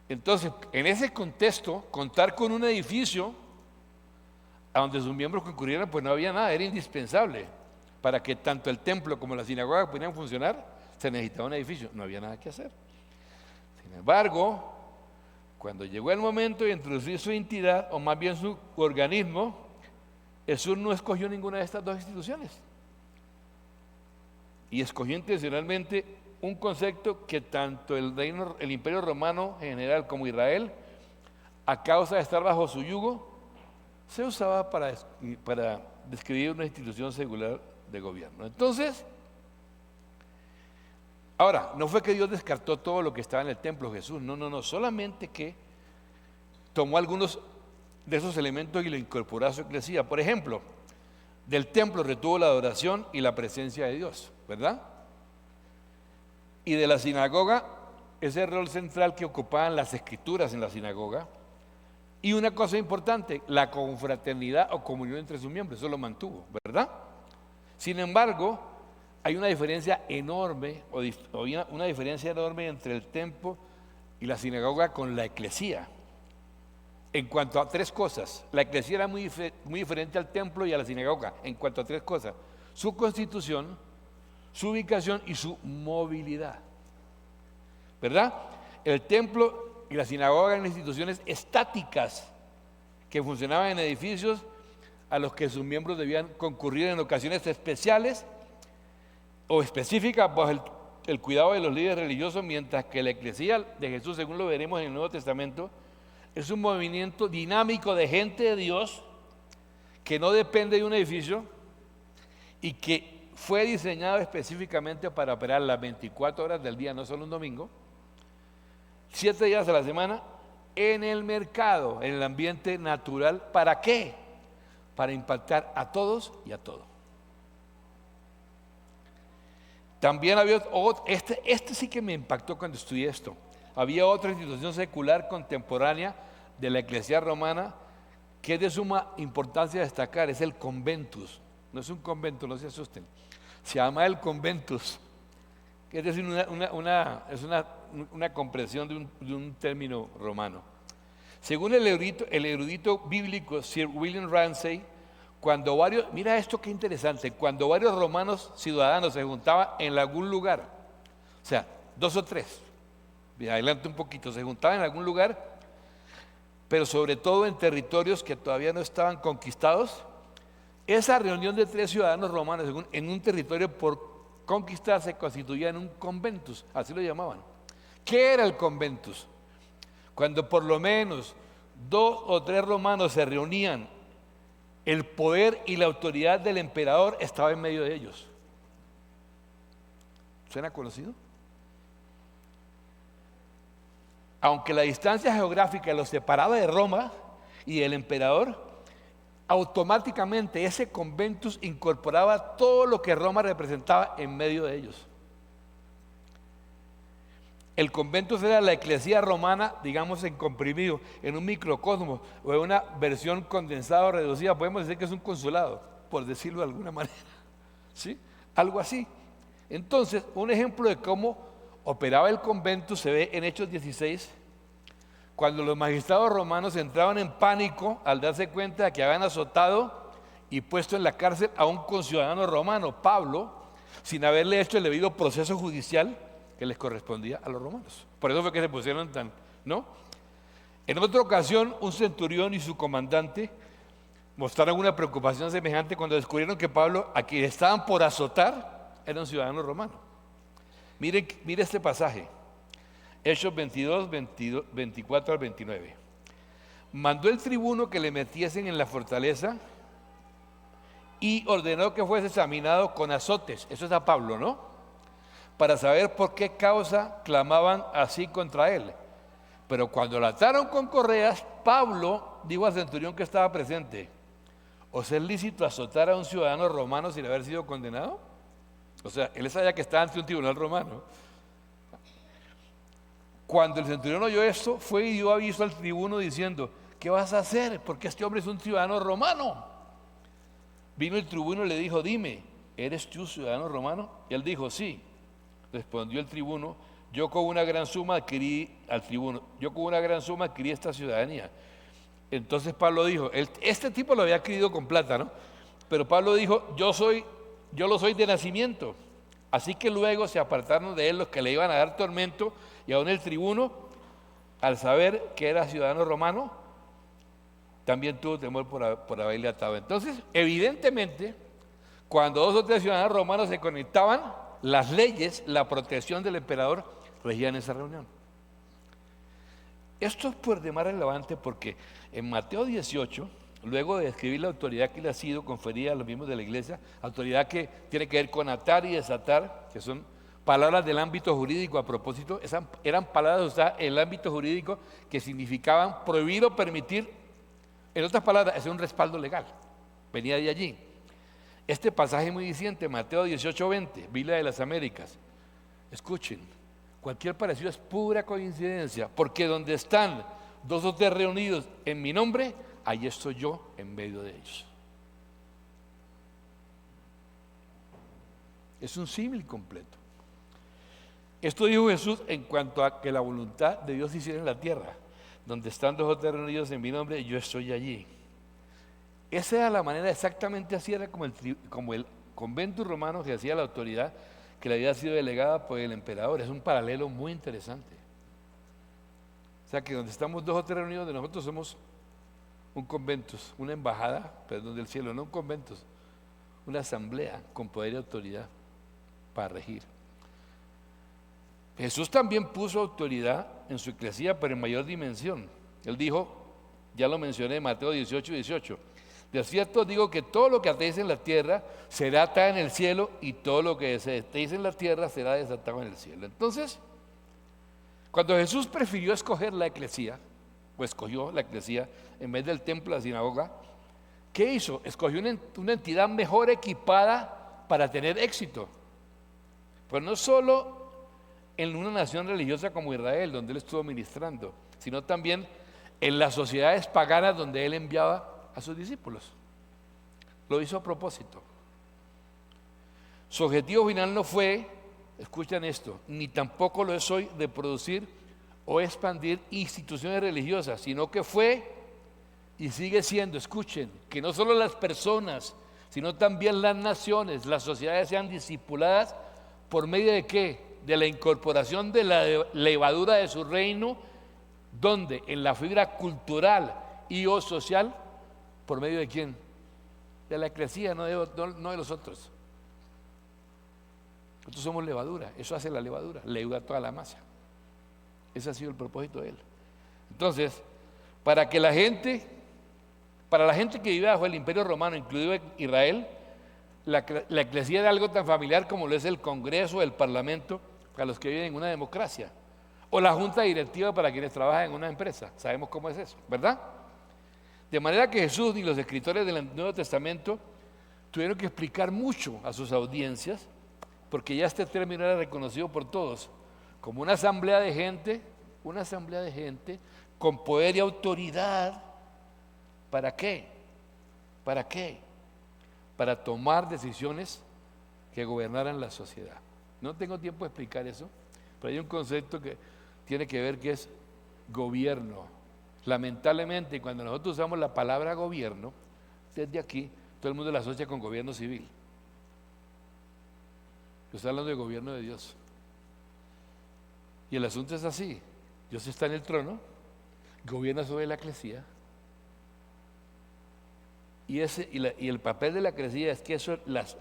Entonces, en ese contexto, contar con un edificio a donde sus miembros concurrieran, pues no había nada, era indispensable. Para que tanto el templo como la sinagoga pudieran funcionar, se necesitaba un edificio, no había nada que hacer. Sin embargo, cuando llegó el momento de introducir su entidad, o más bien su organismo, Jesús no escogió ninguna de estas 2 instituciones. Y escogió intencionalmente un concepto que tanto el Imperio Romano en general como Israel, a causa de estar bajo su yugo, se usaba para describir una institución secular de gobierno. Entonces, ahora, no fue que Dios descartó todo lo que estaba en el templo Jesús, no, solamente que tomó algunos de esos elementos y lo incorporó a su eclesía. Por ejemplo, Del templo retuvo la adoración y la presencia de Dios, ¿verdad? Y de la sinagoga, ese rol central que ocupaban las escrituras en la sinagoga. Y una cosa importante, la confraternidad o comunión entre sus miembros, eso lo mantuvo, ¿verdad? Sin embargo, hay una diferencia enorme, una diferencia enorme entre el templo y la sinagoga con la eclesía. En cuanto a tres cosas, la eclesía era muy diferente al templo y a la sinagoga, en cuanto a tres cosas: su constitución, su ubicación y su movilidad, ¿verdad? El templo y la sinagoga eran instituciones estáticas que funcionaban en edificios a los que sus miembros debían concurrir en ocasiones especiales o específicas bajo el cuidado de los líderes religiosos, mientras que la eclesía de Jesús, según lo veremos en el Nuevo Testamento, es un movimiento dinámico de gente de Dios que no depende de un edificio y que fue diseñado específicamente para operar las 24 horas del día, no solo un domingo, 7 días a la semana, en el mercado, en el ambiente natural. ¿Para qué? Para impactar a todos y a todo. También había este sí que me impactó cuando estudié esto. Había otra institución secular contemporánea de la Iglesia romana que es de suma importancia destacar, es el conventus. No es un convento, no se asusten. Se llama el conventus, que es decir, una comprensión de un término romano. Según el erudito bíblico Sir William Ramsay, mira esto qué interesante, cuando varios romanos ciudadanos se juntaban en algún lugar, o sea, 2 o 3, adelante un poquito, se juntaban en algún lugar, pero sobre todo en territorios que todavía no estaban conquistados, esa reunión de 3 ciudadanos romanos en un territorio por conquistar se constituía en un conventus, así lo llamaban. ¿Qué era el conventus? Cuando por lo menos 2 o 3 romanos se reunían, el poder y la autoridad del emperador estaba en medio de ellos. ¿Suena conocido? Aunque la distancia geográfica los separaba de Roma y del emperador, automáticamente ese conventus incorporaba todo lo que Roma representaba en medio de ellos. El conventus era la eclesía romana, digamos en comprimido, en un microcosmos o en una versión condensada o reducida. Podemos decir que es un consulado, por decirlo de alguna manera, ¿sí? Algo así. Entonces, un ejemplo de cómo operaba el conventus se ve en Hechos 16, cuando los magistrados romanos entraban en pánico al darse cuenta de que habían azotado y puesto en la cárcel a un conciudadano romano, Pablo, sin haberle hecho el debido proceso judicial que les correspondía a los romanos. Por eso fue que se pusieron ¿no? En otra ocasión, un centurión y su comandante mostraron una preocupación semejante cuando descubrieron que Pablo, a quien estaban por azotar, era un ciudadano romano. Mire este pasaje, Hechos 22, 24 al 29. Mandó el tribuno que le metiesen en la fortaleza y ordenó que fuese examinado con azotes. Eso es a Pablo, ¿no? Para saber por qué causa clamaban así contra él. Pero cuando lo ataron con correas, Pablo dijo al centurión que estaba presente: ¿os es lícito azotar a un ciudadano romano sin haber sido condenado? O sea, él sabía que estaba ante un tribunal romano. Cuando el centurión oyó esto, fue y dio aviso al tribuno diciendo: ¿qué vas a hacer? Porque este hombre es un ciudadano romano. Vino el tribuno y le dijo: dime, ¿eres tú ciudadano romano? Y él dijo: sí. Respondió el tribuno: yo con una gran suma adquirí esta ciudadanía. Entonces Pablo dijo, este tipo lo había adquirido con plata, ¿no? Pero Pablo dijo: yo lo soy de nacimiento. Así que luego se apartaron de él los que le iban a dar tormento, y aún el tribuno, al saber que era ciudadano romano, también tuvo temor por haberle atado. Entonces, evidentemente, cuando 2 o 3 ciudadanos romanos se conectaban, las leyes, la protección del emperador regían esa reunión. Esto es por demás relevante porque en Mateo 18, luego de describir la autoridad que le ha sido conferida a los miembros de la iglesia, autoridad que tiene que ver con atar y desatar, que son palabras del ámbito jurídico a propósito, eran palabras usadas en el ámbito jurídico que significaban prohibir o permitir. En otras palabras, es un respaldo legal, venía de allí. Este pasaje es muy diciente, Mateo 18:20, Biblia de las Américas. Escuchen, cualquier parecido es pura coincidencia, porque donde están dos o tres reunidos en mi nombre, ahí estoy yo en medio de ellos. Es un símil completo. Esto dijo Jesús en cuanto a que la voluntad de Dios se hiciera en la tierra. Donde están dos o tres reunidos en mi nombre, yo estoy allí. Esa era la manera, exactamente así era como el convento romano que hacía la autoridad que le había sido delegada por el emperador. Es un paralelo muy interesante. O sea que donde estamos dos o tres reunidos de nosotros somos un convento, una embajada, perdón, del cielo, no un convento, una asamblea con poder y autoridad para regir. Jesús también puso autoridad en su eclesía, pero en mayor dimensión. Él dijo, ya lo mencioné, Mateo 18:18. De cierto digo que todo lo que atéis en la tierra será atado en el cielo, y todo lo que desatéis en la tierra será desatado en el cielo. Entonces, cuando Jesús prefirió escoger la eclesía, o escogió la eclesía en vez del templo, la sinagoga, ¿qué hizo? Escogió una entidad mejor equipada para tener éxito. Pues no solo en una nación religiosa como Israel, donde él estuvo ministrando, sino también en las sociedades paganas donde él enviaba a sus discípulos. Lo hizo a propósito. Su objetivo final no fue, escuchen esto, ni tampoco lo es hoy, de producir o expandir instituciones religiosas, sino que fue y sigue siendo, escuchen, que no solo las personas, sino también las naciones, las sociedades sean discipuladas por medio de ¿qué? De la incorporación de la levadura de su reino, donde en la fibra cultural y o social, ¿por medio de quién? De la eclesía, no de los otros. Nosotros somos levadura, eso hace la levadura, leuda toda la masa. Ese ha sido el propósito de él. Entonces, para la gente que vive bajo el imperio romano, incluido Israel, la eclesía era algo tan familiar como lo es el Congreso, el Parlamento, para los que viven en una democracia, o la junta directiva para quienes trabajan en una empresa. Sabemos cómo es eso, ¿verdad? De manera que Jesús y los escritores del Nuevo Testamento tuvieron que explicar mucho a sus audiencias, porque ya este término era reconocido por todos como una asamblea de gente con poder y autoridad. ¿Para qué? ¿Para qué? Para tomar decisiones que gobernaran la sociedad. No tengo tiempo de explicar eso, pero hay un concepto que tiene que ver que es gobierno. Lamentablemente, cuando nosotros usamos la palabra gobierno, desde aquí, todo el mundo la asocia con gobierno civil. Yo estoy hablando de gobierno de Dios. Y el asunto es así: Dios está en el trono, gobierna sobre la eclesía, y el papel de la eclesía es que las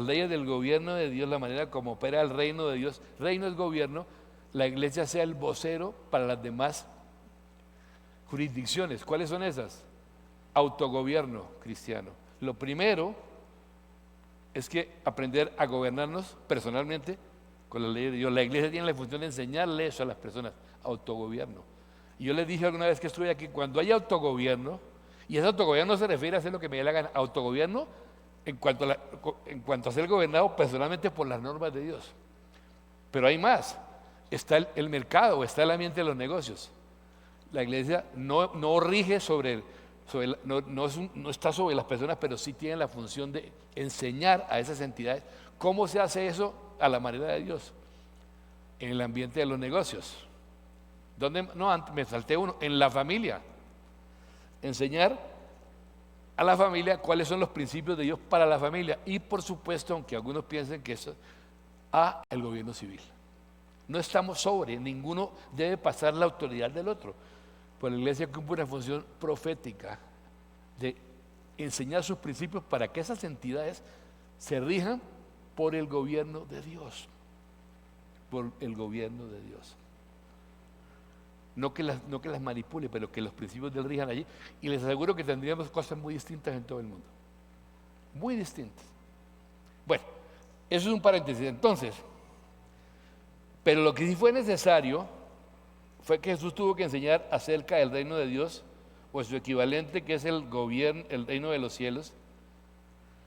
leyes del gobierno de Dios, la manera como opera el reino de Dios, reino es gobierno, la iglesia sea el vocero para las demás jurisdicciones. ¿Cuáles son esas? Autogobierno cristiano. Lo primero es que aprender a gobernarnos personalmente con las leyes de Dios. La iglesia tiene la función de enseñarle eso a las personas, autogobierno. Y yo les dije alguna vez que estuve aquí, cuando hay autogobierno, y ese autogobierno se refiere a hacer lo que me dé la gana, autogobierno en cuanto a ser gobernado personalmente por las normas de Dios. Pero hay más, está el mercado, está el ambiente de los negocios. La iglesia no rige no está sobre las personas, pero sí tiene la función de enseñar a esas entidades cómo se hace eso a la manera de Dios en el ambiente de los negocios. Me salté uno, en la familia. Enseñar a la familia cuáles son los principios de Dios para la familia, y por supuesto, aunque algunos piensen que eso, a el gobierno civil. No estamos sobre, ninguno debe pasar la autoridad del otro. Pues la iglesia cumple una función profética de enseñar sus principios para que esas entidades se rijan por el gobierno de Dios. Por el gobierno de Dios. No que las manipule, pero que los principios de él rijan allí. Y les aseguro que tendríamos cosas muy distintas en todo el mundo. Muy distintas. Bueno, eso es un paréntesis. Entonces, pero lo que sí fue necesario fue que Jesús tuvo que enseñar acerca del reino de Dios, o su equivalente, que es el gobierno, el reino de los cielos,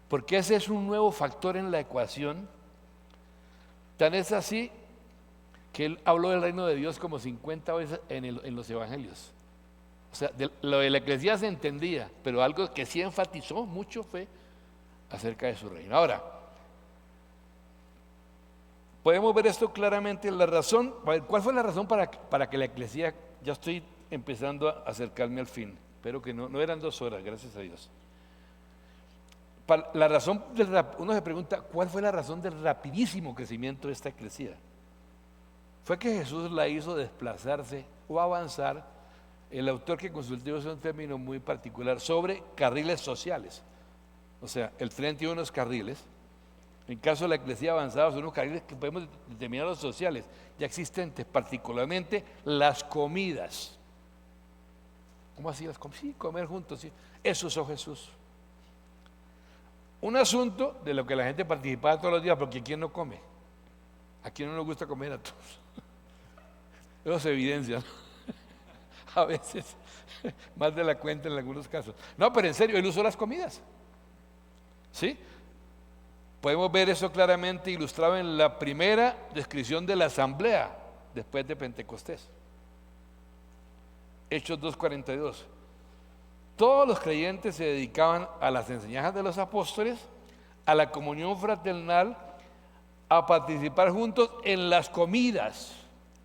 porque ese es un nuevo factor en la ecuación. Tan es así que él habló del reino de Dios como 50 veces en los evangelios. O sea, lo de la eclesía se entendía, pero algo que sí enfatizó mucho fue acerca de su reino. Ahora, podemos ver esto claramente. La razón, ¿cuál fue la razón para que la eclesía, ya estoy empezando a acercarme al fin, pero que no eran 2 horas, gracias a Dios. La razón uno se pregunta, ¿cuál fue la razón del rapidísimo crecimiento de esta eclesía? Fue que Jesús la hizo desplazarse o avanzar. El autor que consulté usa un término muy particular sobre carriles sociales. O sea, el tren tiene unos carriles. En caso de la eclesía avanzada, son unos carriles que podemos determinar los sociales ya existentes, particularmente las comidas. ¿Cómo así las comidas? Sí, comer juntos, sí. Eso usó Jesús. Un asunto de lo que la gente participaba todos los días, porque ¿quién no come? ¿A quién no nos gusta comer? A todos. Eso se evidencia, ¿no? A veces, más de la cuenta en algunos casos. No, pero en serio, él usó las comidas. ¿Sí? Podemos ver eso claramente ilustrado en la primera descripción de la asamblea después de Pentecostés. Hechos 2:42. Todos los creyentes se dedicaban a las enseñanzas de los apóstoles, a la comunión fraternal, a participar juntos en las comidas,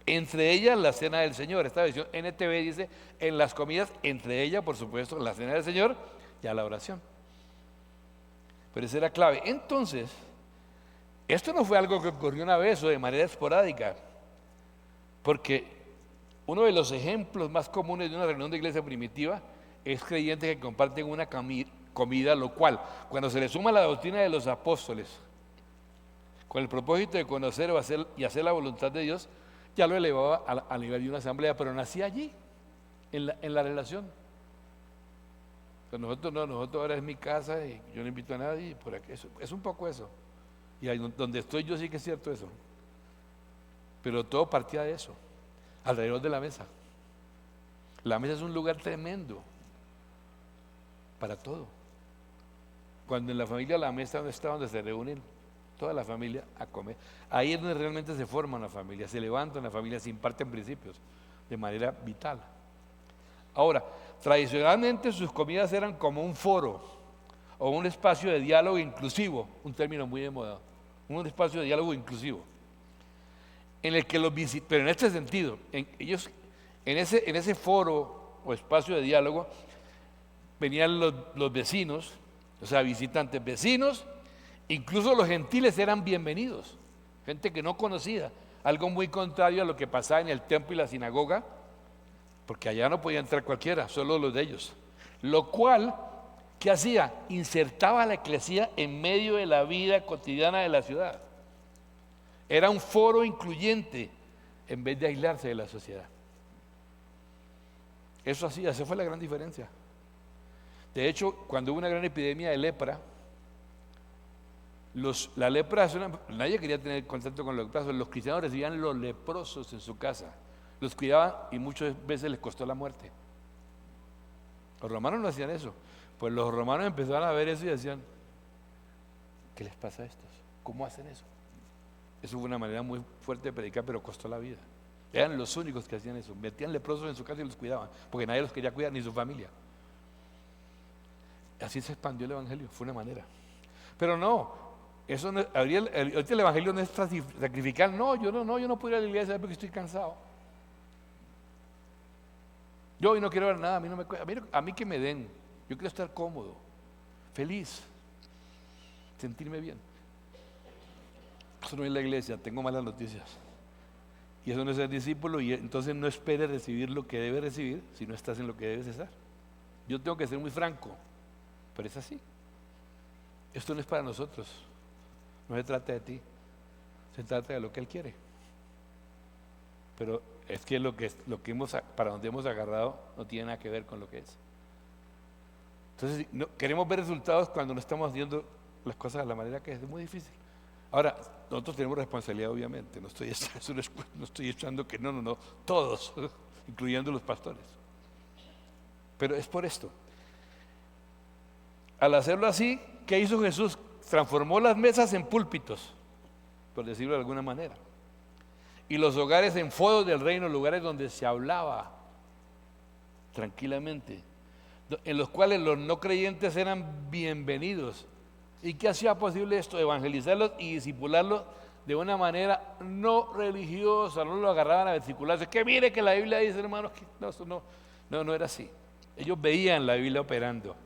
entre ellas la cena del Señor. Esta versión NTV dice en las comidas, entre ellas por supuesto la cena del Señor y a la oración. Pero esa era clave. Entonces, esto no fue algo que ocurrió una vez o de manera esporádica, porque uno de los ejemplos más comunes de una reunión de iglesia primitiva es creyentes que comparten una comida, lo cual, cuando se le suma la doctrina de los apóstoles, con el propósito de conocer y hacer la voluntad de Dios, ya lo elevaba a nivel de una asamblea, pero nacía allí, en la relación. Nosotros ahora es mi casa y yo no invito a nadie, por aquí, es un poco eso. Y ahí donde estoy yo sí que es cierto eso. Pero todo partía de eso, alrededor de la mesa. La mesa es un lugar tremendo para todo. Cuando en la familia la mesa donde se reúnen toda la familia a comer, ahí es donde realmente se forma una familia, se levanta una familia, se imparten principios de manera vital. Ahora, tradicionalmente sus comidas eran como un foro o un espacio de diálogo inclusivo, un término muy de moda, un espacio de diálogo inclusivo, en el que pero en este sentido, ellos en ese foro o espacio de diálogo venían los vecinos, o sea, visitantes, vecinos, incluso los gentiles eran bienvenidos, gente que no conocía, algo muy contrario a lo que pasaba en el templo y la sinagoga, porque allá no podía entrar cualquiera, solo los de ellos. Lo cual, ¿qué hacía? Insertaba a la eclesía en medio de la vida cotidiana de la ciudad. Era un foro incluyente en vez de aislarse de la sociedad. Eso hacía, esa fue la gran diferencia. De hecho, cuando hubo una gran epidemia de lepra, la lepra, nadie quería tener contacto con los leprosos, los cristianos recibían los leprosos en su casa, los cuidaban y muchas veces les costó la muerte. Los romanos no hacían eso, pues los romanos empezaron a ver eso y decían, ¿qué les pasa a estos? ¿Cómo hacen eso? Eso fue una manera muy fuerte de predicar, pero costó la vida. Eran los únicos que hacían eso, metían leprosos en su casa y los cuidaban, porque nadie los quería cuidar, ni su familia. Así se expandió el evangelio, fue una manera. Pero no, eso no, ahorita el evangelio no es sacrificar, no, yo no puedo ir a la iglesia porque estoy cansado. Yo hoy no quiero ver nada, a mí que me den, yo quiero estar cómodo, feliz, sentirme bien. Eso no es la iglesia, tengo malas noticias. Y eso no es ser discípulo, y entonces no espere recibir lo que debe recibir si no estás en lo que debes estar. Yo tengo que ser muy franco, pero es así. Esto no es para nosotros, no se trata de ti, se trata de lo que Él quiere. Pero es que para donde hemos agarrado no tiene nada que ver con lo que es. Entonces queremos ver resultados cuando no estamos haciendo las cosas de la manera que es muy difícil. Ahora, nosotros tenemos responsabilidad obviamente, no estoy echando que no, todos, incluyendo los pastores. Pero es por esto. Al hacerlo así, ¿qué hizo Jesús? Transformó las mesas en púlpitos, por decirlo de alguna manera, y los hogares en foros del reino, lugares donde se hablaba tranquilamente, en los cuales los no creyentes eran bienvenidos. ¿Y qué hacía posible esto? Evangelizarlos y discipularlos de una manera no religiosa. No lo agarraban a versículos. Que mire que la Biblia dice, hermanos, que no, eso no era así. Ellos veían la Biblia operando.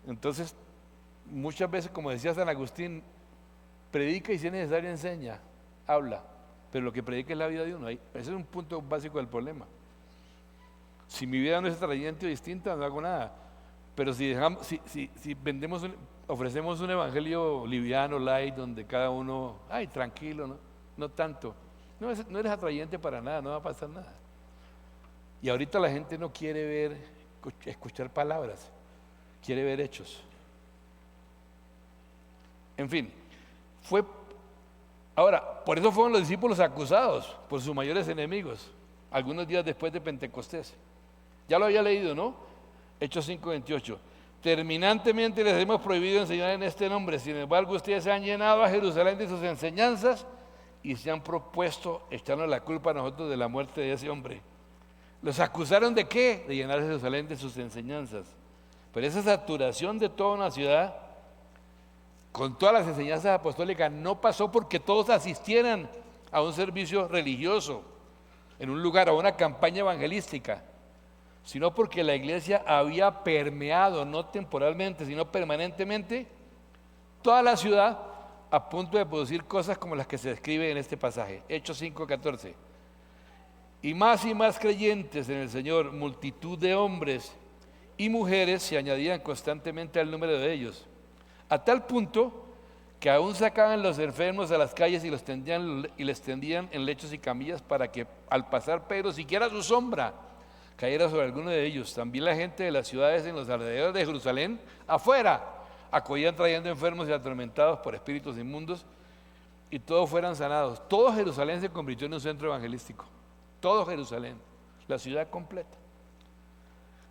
Entonces, muchas veces, como decía San Agustín, predica y si es necesario enseña, habla, pero lo que predica es la vida de uno. Ese es un punto básico del problema. Si mi vida no es atrayente o distinta, no hago nada. Pero si ofrecemos un evangelio liviano, light, donde cada uno, tranquilo, no tanto, no eres atrayente para nada, no va a pasar nada. Y ahorita la gente no quiere escuchar palabras, quiere ver hechos. En fin, ahora, por eso fueron los discípulos acusados por sus mayores enemigos, algunos días después de Pentecostés. Ya lo había leído, ¿no? Hechos 5:28. Terminantemente les hemos prohibido enseñar en este nombre, sin embargo ustedes se han llenado a Jerusalén de sus enseñanzas y se han propuesto echarnos la culpa a nosotros de la muerte de ese hombre. ¿Los acusaron de qué? De llenar a Jerusalén de sus enseñanzas. Pero esa saturación de toda una ciudad con todas las enseñanzas apostólicas no pasó porque todos asistieran a un servicio religioso, en un lugar, a una campaña evangelística, sino porque la iglesia había permeado, no temporalmente, sino permanentemente, toda la ciudad, a punto de producir cosas como las que se describe en este pasaje, Hechos 5:14. Y más creyentes en el Señor, multitud de hombres y mujeres se añadían constantemente al número de ellos, a tal punto que aún sacaban los enfermos a las calles y les tendían en lechos y camillas para que al pasar Pedro, siquiera su sombra cayera sobre alguno de ellos. También la gente de las ciudades en los alrededores de Jerusalén, afuera, acudían trayendo enfermos y atormentados por espíritus inmundos, y todos fueran sanados. Todo Jerusalén se convirtió en un centro evangelístico. Todo Jerusalén, la ciudad completa.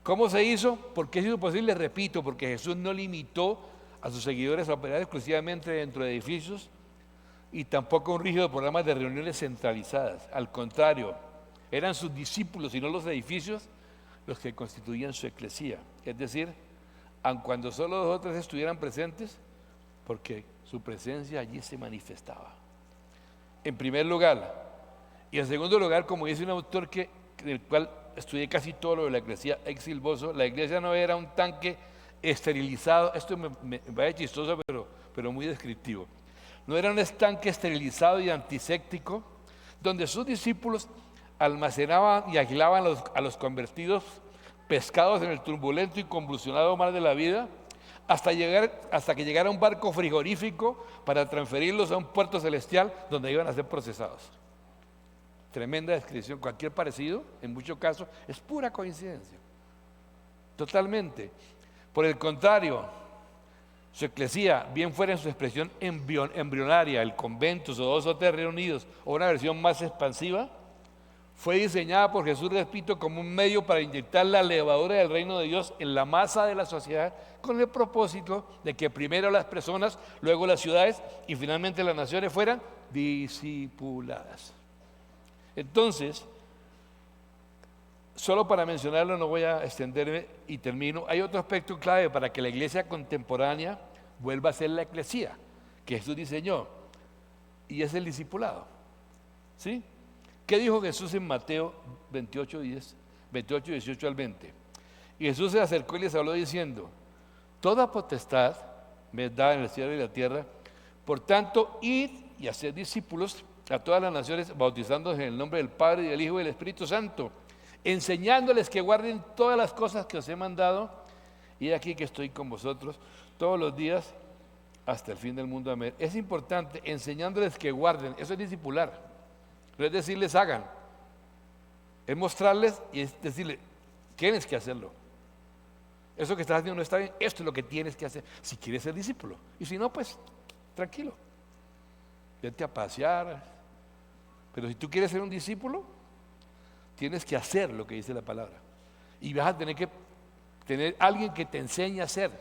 ¿Cómo se hizo? ¿Por qué se hizo posible? Repito, porque Jesús no limitó a sus seguidores a operar exclusivamente dentro de edificios y tampoco un rígido programa de reuniones centralizadas. Al contrario, eran sus discípulos y no los edificios los que constituían su eclesía. Es decir, aun cuando solo 2 o 3 estuvieran presentes, porque su presencia allí se manifestaba. En primer lugar. Y en segundo lugar, como dice un autor del cual estudié casi todo lo de la iglesia, Exilboso, la iglesia no era un tanque esterilizado, esto me vaya chistoso, pero muy descriptivo. No era un estanque esterilizado y antiséptico, donde sus discípulos almacenaban y aislaban a los convertidos pescados en el turbulento y convulsionado mar de la vida, hasta que llegara un barco frigorífico para transferirlos a un puerto celestial donde iban a ser procesados. Tremenda descripción. Cualquier parecido, en muchos casos, es pura coincidencia. Totalmente. Por el contrario, su eclesía, bien fuera en su expresión embrionaria, el convento, o 2 o 3 reunidos, o una versión más expansiva, fue diseñada por Jesús, repito, como un medio para inyectar la levadura del reino de Dios en la masa de la sociedad, con el propósito de que primero las personas, luego las ciudades y finalmente las naciones fueran discipuladas. Entonces, solo para mencionarlo, no voy a extenderme y termino. Hay otro aspecto clave para que la iglesia contemporánea vuelva a ser la eclesía que Jesús diseñó, y es el discipulado. ¿Sí? ¿Qué dijo Jesús en Mateo 28, 18 al 20? Y Jesús se acercó y les habló diciendo: toda potestad me es dada en el cielo y la tierra, por tanto, id y haced discípulos a todas las naciones, bautizándolos en el nombre del Padre y del Hijo y del Espíritu Santo, enseñándoles que guarden todas las cosas que os he mandado, y aquí que estoy con vosotros todos los días hasta el fin del mundo. Amén. Es importante, enseñándoles que guarden, eso es discipular, no es decirles hagan, es mostrarles y es decirles, tienes que hacerlo. Eso que estás haciendo no está bien, esto es lo que tienes que hacer, si quieres ser discípulo, y si no, pues tranquilo, vete a pasear. Pero si tú quieres ser un discípulo, tienes que hacer lo que dice la palabra. Y vas a tener que tener alguien que te enseñe a hacer.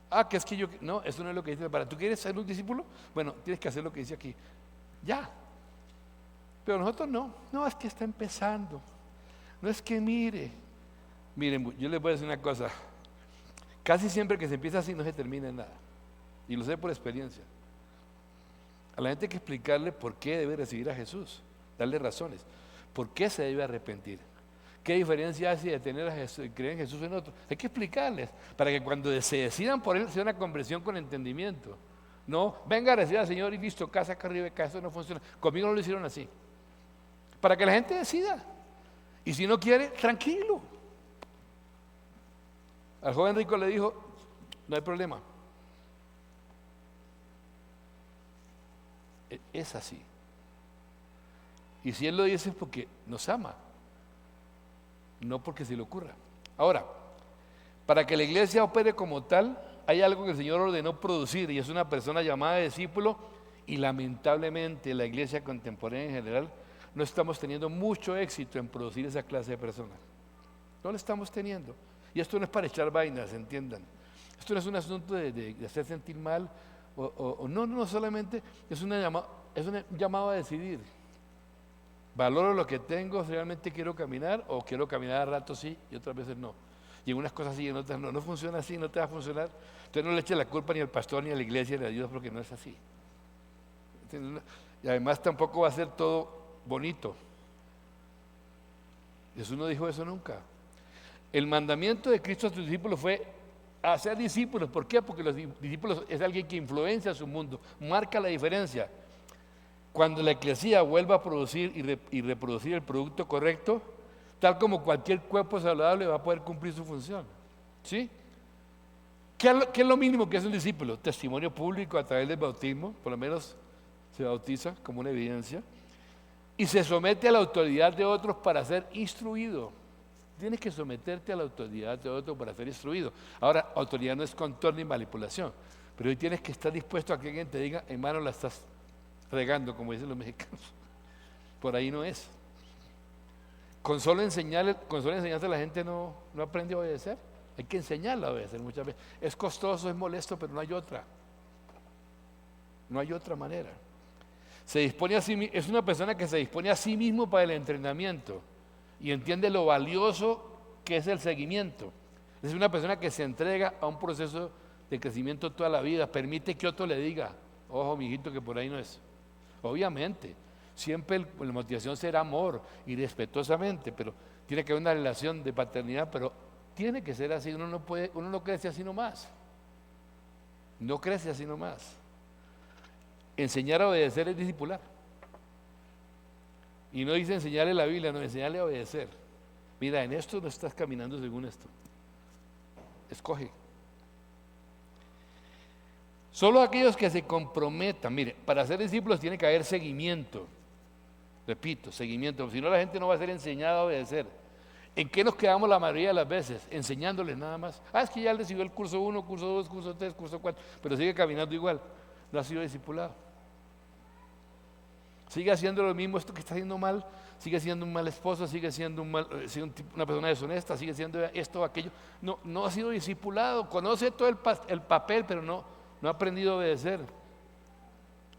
Ah, que es que yo, no, eso no es lo que dice. Para tú quieres ser un discípulo, bueno, tienes que hacer lo que dice aquí. Ya. Pero nosotros no, es que está empezando. No es que miren, yo les voy a decir una cosa. Casi siempre que se empieza así no se termina en nada. Y lo sé por experiencia. A la gente hay que explicarle por qué debe recibir a Jesús, darle razones. ¿Por qué se debe arrepentir? ¿Qué diferencia hace de tener a Jesús y creer en Jesús en otro? Hay que explicarles para que cuando se decidan por él sea una conversión con entendimiento. No, venga a recibir al Señor y listo, casa acá arriba, eso no funciona. Conmigo no lo hicieron así. Para que la gente decida. Y si no quiere, tranquilo. Al joven rico le dijo, no hay problema. Es así. Y si Él lo dice es porque nos ama, no porque se le ocurra. Ahora, para que la iglesia opere como tal, hay algo que el Señor ordenó producir y es una persona llamada discípulo, y lamentablemente la iglesia contemporánea en general no estamos teniendo mucho éxito en producir esa clase de personas. No lo estamos teniendo. Y esto no es para echar vainas, entiendan. Esto no es un asunto de hacer sentir mal, no solamente, es un llamado a decidir. Valoro lo que tengo, realmente quiero caminar, o quiero caminar a ratos sí y otras veces no. Y en unas cosas sí y en otras no. No funciona así, no te va a funcionar. Entonces no le eches la culpa ni al pastor ni a la iglesia ni a Dios, porque no es así. Y además tampoco va a ser todo bonito. Jesús no dijo eso nunca. El mandamiento de Cristo a sus discípulos fue hacer discípulos. ¿Por qué? Porque los discípulos es alguien que influencia su mundo, marca la diferencia. Cuando la eclesía vuelva a producir y reproducir el producto correcto, tal como cualquier cuerpo saludable va a poder cumplir su función. ¿Sí? ¿Qué es lo mínimo que es un discípulo? Testimonio público a través del bautismo, por lo menos se bautiza como una evidencia, y se somete a la autoridad de otros para ser instruido. Tienes que someterte a la autoridad de otros para ser instruido. Ahora, autoridad no es control ni manipulación, pero hoy tienes que estar dispuesto a que alguien te diga, hermano, la estás regando, como dicen los mexicanos. Por ahí no es. Con solo enseñarse la gente no aprende a obedecer. Hay que enseñarla a obedecer muchas veces. Es costoso, es molesto, pero no hay otra. No hay otra manera. Se dispone a sí, es una persona que se dispone a sí mismo para el entrenamiento y entiende lo valioso que es el seguimiento. Es una persona que se entrega a un proceso de crecimiento toda la vida. Permite que otro le diga, ojo, mijito, que por ahí no es. Obviamente, siempre la motivación será amor y respetuosamente, pero tiene que haber una relación de paternidad, pero tiene que ser así. Uno no crece así nomás. No crece así nomás. Enseñar a obedecer es discipular. Y no dice enseñarle la Biblia, no, enseñarle a obedecer. Mira, en esto no estás caminando según esto. Escoge. Solo aquellos que se comprometan, mire, para ser discípulos tiene que haber seguimiento. Repito, seguimiento, si no la gente no va a ser enseñada a obedecer. ¿En qué nos quedamos la mayoría de las veces? Enseñándoles nada más. Es que ya recibió el curso 1, curso 2, curso 3, curso 4, pero sigue caminando igual. No ha sido discipulado. Sigue haciendo lo mismo, esto que está haciendo mal, sigue siendo un mal esposo, sigue siendo una persona deshonesta, sigue siendo esto o aquello. No ha sido discipulado, conoce todo el papel, pero no ha aprendido a obedecer.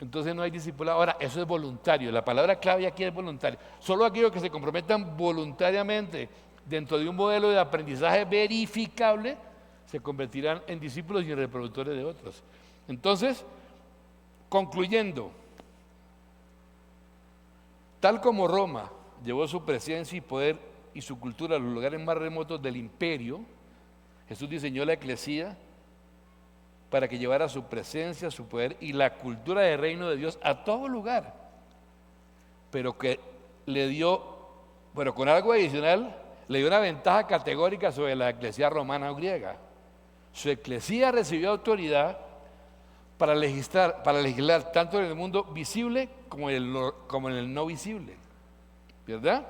Entonces no hay discipulado. Ahora, eso es voluntario, la palabra clave aquí es voluntario. Solo aquellos que se comprometan voluntariamente dentro de un modelo de aprendizaje verificable se convertirán en discípulos y en reproductores de otros. Entonces, concluyendo, tal como Roma llevó su presencia y poder y su cultura a los lugares más remotos del imperio, Jesús diseñó la eclesía para que llevara su presencia, su poder y la cultura del reino de Dios a todo lugar. Pero con algo adicional, le dio una ventaja categórica sobre la eclesía romana o griega. Su eclesía recibió autoridad para legislar tanto en el mundo visible como en el no visible, ¿verdad?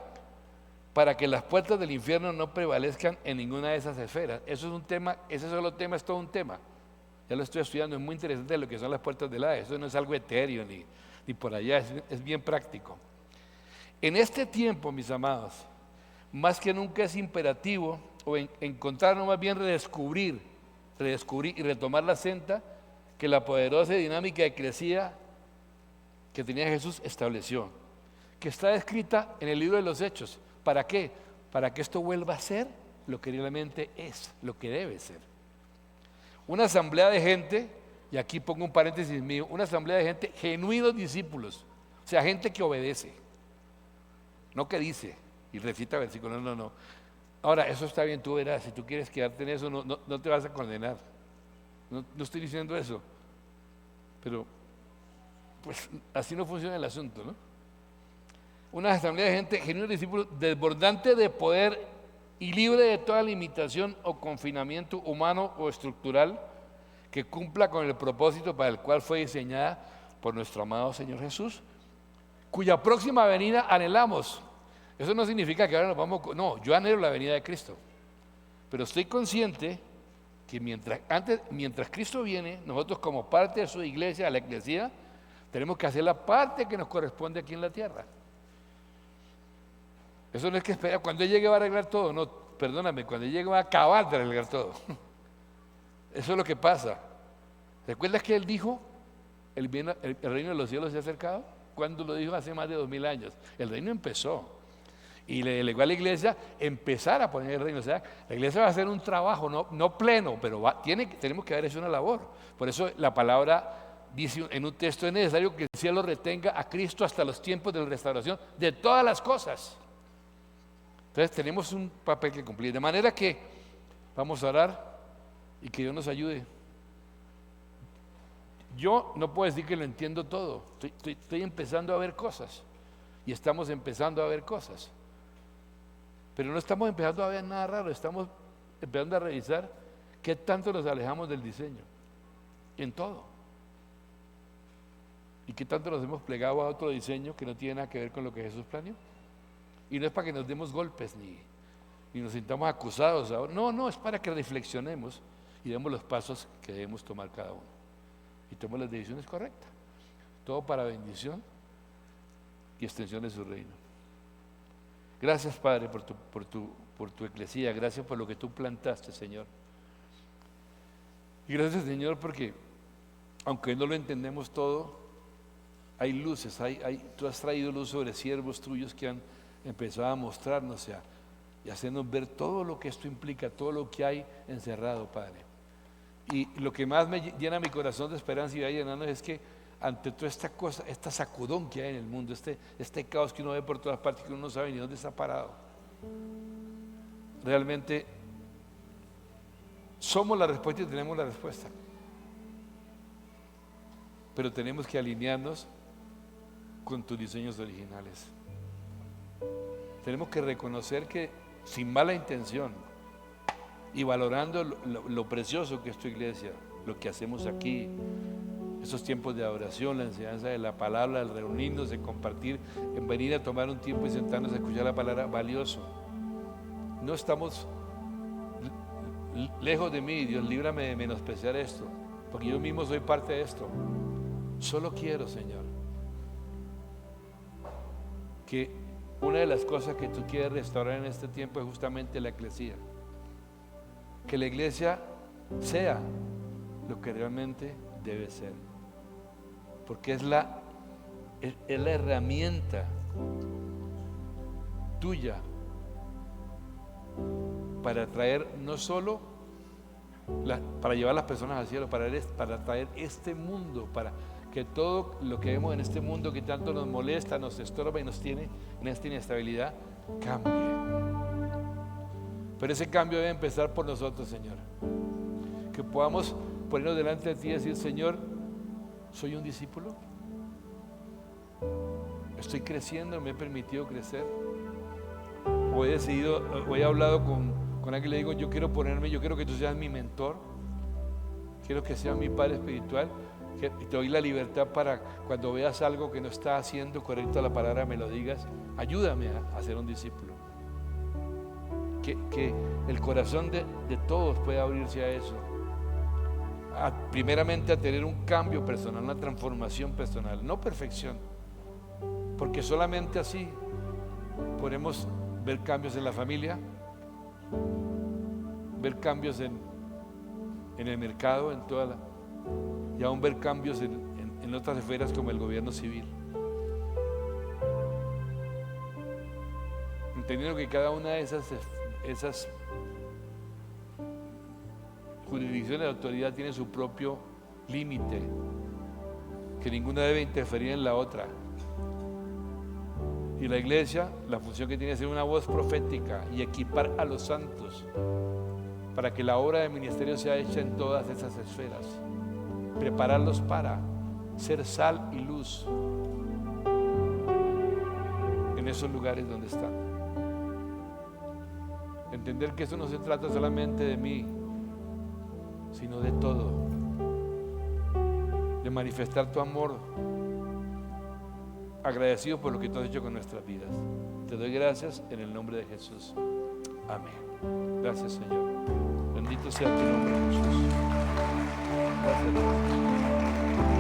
Para que las puertas del infierno no prevalezcan en ninguna de esas esferas. Eso es un tema, ese solo tema es todo un tema. Ya lo estoy estudiando, es muy interesante lo que son las puertas del Hades. Eso no es algo etéreo ni por allá, es bien práctico. En este tiempo, mis amados, más que nunca es imperativo encontrar, no más bien redescubrir redescubrir y retomar la senda que la poderosa y dinámica eclesía que tenía Jesús estableció, que está escrita en el libro de los Hechos. ¿Para qué? Para que esto vuelva a ser lo que realmente es, lo que debe ser. Una asamblea de gente, y aquí pongo un paréntesis mío, una asamblea de gente, genuinos discípulos, o sea, gente que obedece, no que dice y recita versículos, no. Ahora, eso está bien, tú verás, si tú quieres quedarte en eso, no te vas a condenar. No estoy diciendo eso, pero pues así no funciona el asunto, ¿no? Una asamblea de gente, genuinos discípulos, desbordante de poder y libre de toda limitación o confinamiento humano o estructural, que cumpla con el propósito para el cual fue diseñada por nuestro amado Señor Jesús, cuya próxima venida anhelamos. Eso no significa que ahora nos vamos, no, yo anhelo la venida de Cristo, pero estoy consciente que mientras Cristo viene, nosotros como parte de su iglesia, la iglesia, tenemos que hacer la parte que nos corresponde aquí en la tierra. Eso no es que espera, cuando Él llegue va a arreglar todo, no, perdóname, cuando Él llegue va a acabar de arreglar todo. Eso es lo que pasa. ¿Recuerdas que Él dijo, el reino de los cielos se ha acercado? ¿Cuándo lo dijo? Hace más de 2000 años. El reino empezó. Y le delegó a la iglesia empezar a poner el reino. O sea, la iglesia va a hacer un trabajo, no pleno, pero tenemos que haber hecho una labor. Por eso la palabra dice en un texto: es necesario que el cielo retenga a Cristo hasta los tiempos de la restauración de todas las cosas. Entonces tenemos un papel que cumplir. De manera que vamos a orar y que Dios nos ayude. Yo no puedo decir que lo entiendo todo. Estoy empezando a ver cosas. Y estamos empezando a ver cosas. Pero no estamos empezando a ver nada raro, estamos empezando a revisar qué tanto nos alejamos del diseño, en todo. Y qué tanto nos hemos plegado a otro diseño que no tiene nada que ver con lo que Jesús planeó. Y no es para que nos demos golpes ni nos sintamos acusados ahora. No, es para que reflexionemos y demos los pasos que debemos tomar cada uno. Y tomemos las decisiones correctas. Todo para bendición y extensión de su reino. Gracias, Padre, por tu eclesía. Gracias por lo que tú plantaste, Señor. Y gracias, Señor, porque aunque no lo entendemos todo, hay luces, tú has traído luz sobre siervos tuyos que han empezado a mostrarnos y hacernos ver todo lo que esto implica, todo lo que hay encerrado, Padre. Y lo que más me llena mi corazón de esperanza y va llenando es que ante toda esta cosa, esta sacudón que hay en el mundo, este caos que uno ve por todas partes, que uno no sabe ni dónde está parado, realmente somos la respuesta y tenemos la respuesta, pero tenemos que alinearnos con tus diseños originales. Tenemos que reconocer que sin mala intención y valorando lo precioso que es tu iglesia, lo que hacemos aquí, esos tiempos de adoración, la enseñanza de la palabra, el reunirnos, de compartir, en venir a tomar un tiempo y sentarnos a escuchar la palabra, valioso. No estamos lejos de mí, Dios, líbrame de menospreciar esto, porque yo mismo soy parte de esto. Solo quiero, Señor, que una de las cosas que tú quieres restaurar en este tiempo es justamente la eclesía. Que la iglesia sea lo que realmente debe ser, porque es la herramienta tuya para traer no solo para llevar a las personas al cielo, para traer este mundo, para que todo lo que vemos en este mundo que tanto nos molesta, nos estorba y nos tiene en esta inestabilidad, cambie. Pero ese cambio debe empezar por nosotros, Señor. Que podamos ponernos delante de ti y decir: Señor, soy un discípulo, estoy creciendo, me he permitido crecer, o he decidido, o he hablado con alguien y le digo: yo quiero que tú seas mi mentor, quiero que seas mi padre espiritual, que te doy la libertad para cuando veas algo que no está haciendo correcto a la palabra me lo digas. Ayúdame a ser un discípulo. Que el corazón de todos pueda abrirse a eso, primeramente a tener un cambio personal, una transformación personal, no perfección, porque solamente así podemos ver cambios en la familia, ver cambios en en el mercado, y aún ver cambios en otras esferas como el gobierno civil. Entendiendo que cada una de esas jurisdicciones de autoridad tiene su propio límite, que ninguna debe interferir en la otra. Y la iglesia, la función que tiene es ser una voz profética y equipar a los santos para que la obra del ministerio sea hecha en todas esas esferas, prepararlos para ser sal y luz en esos lugares donde están. Entender que eso no se trata solamente de mí, sino de todo, de manifestar tu amor, agradecido por lo que tú has hecho con nuestras vidas. Te doy gracias en el nombre de Jesús. Amén. Gracias, Señor. Bendito sea tu nombre, Jesús. Gracias, Dios.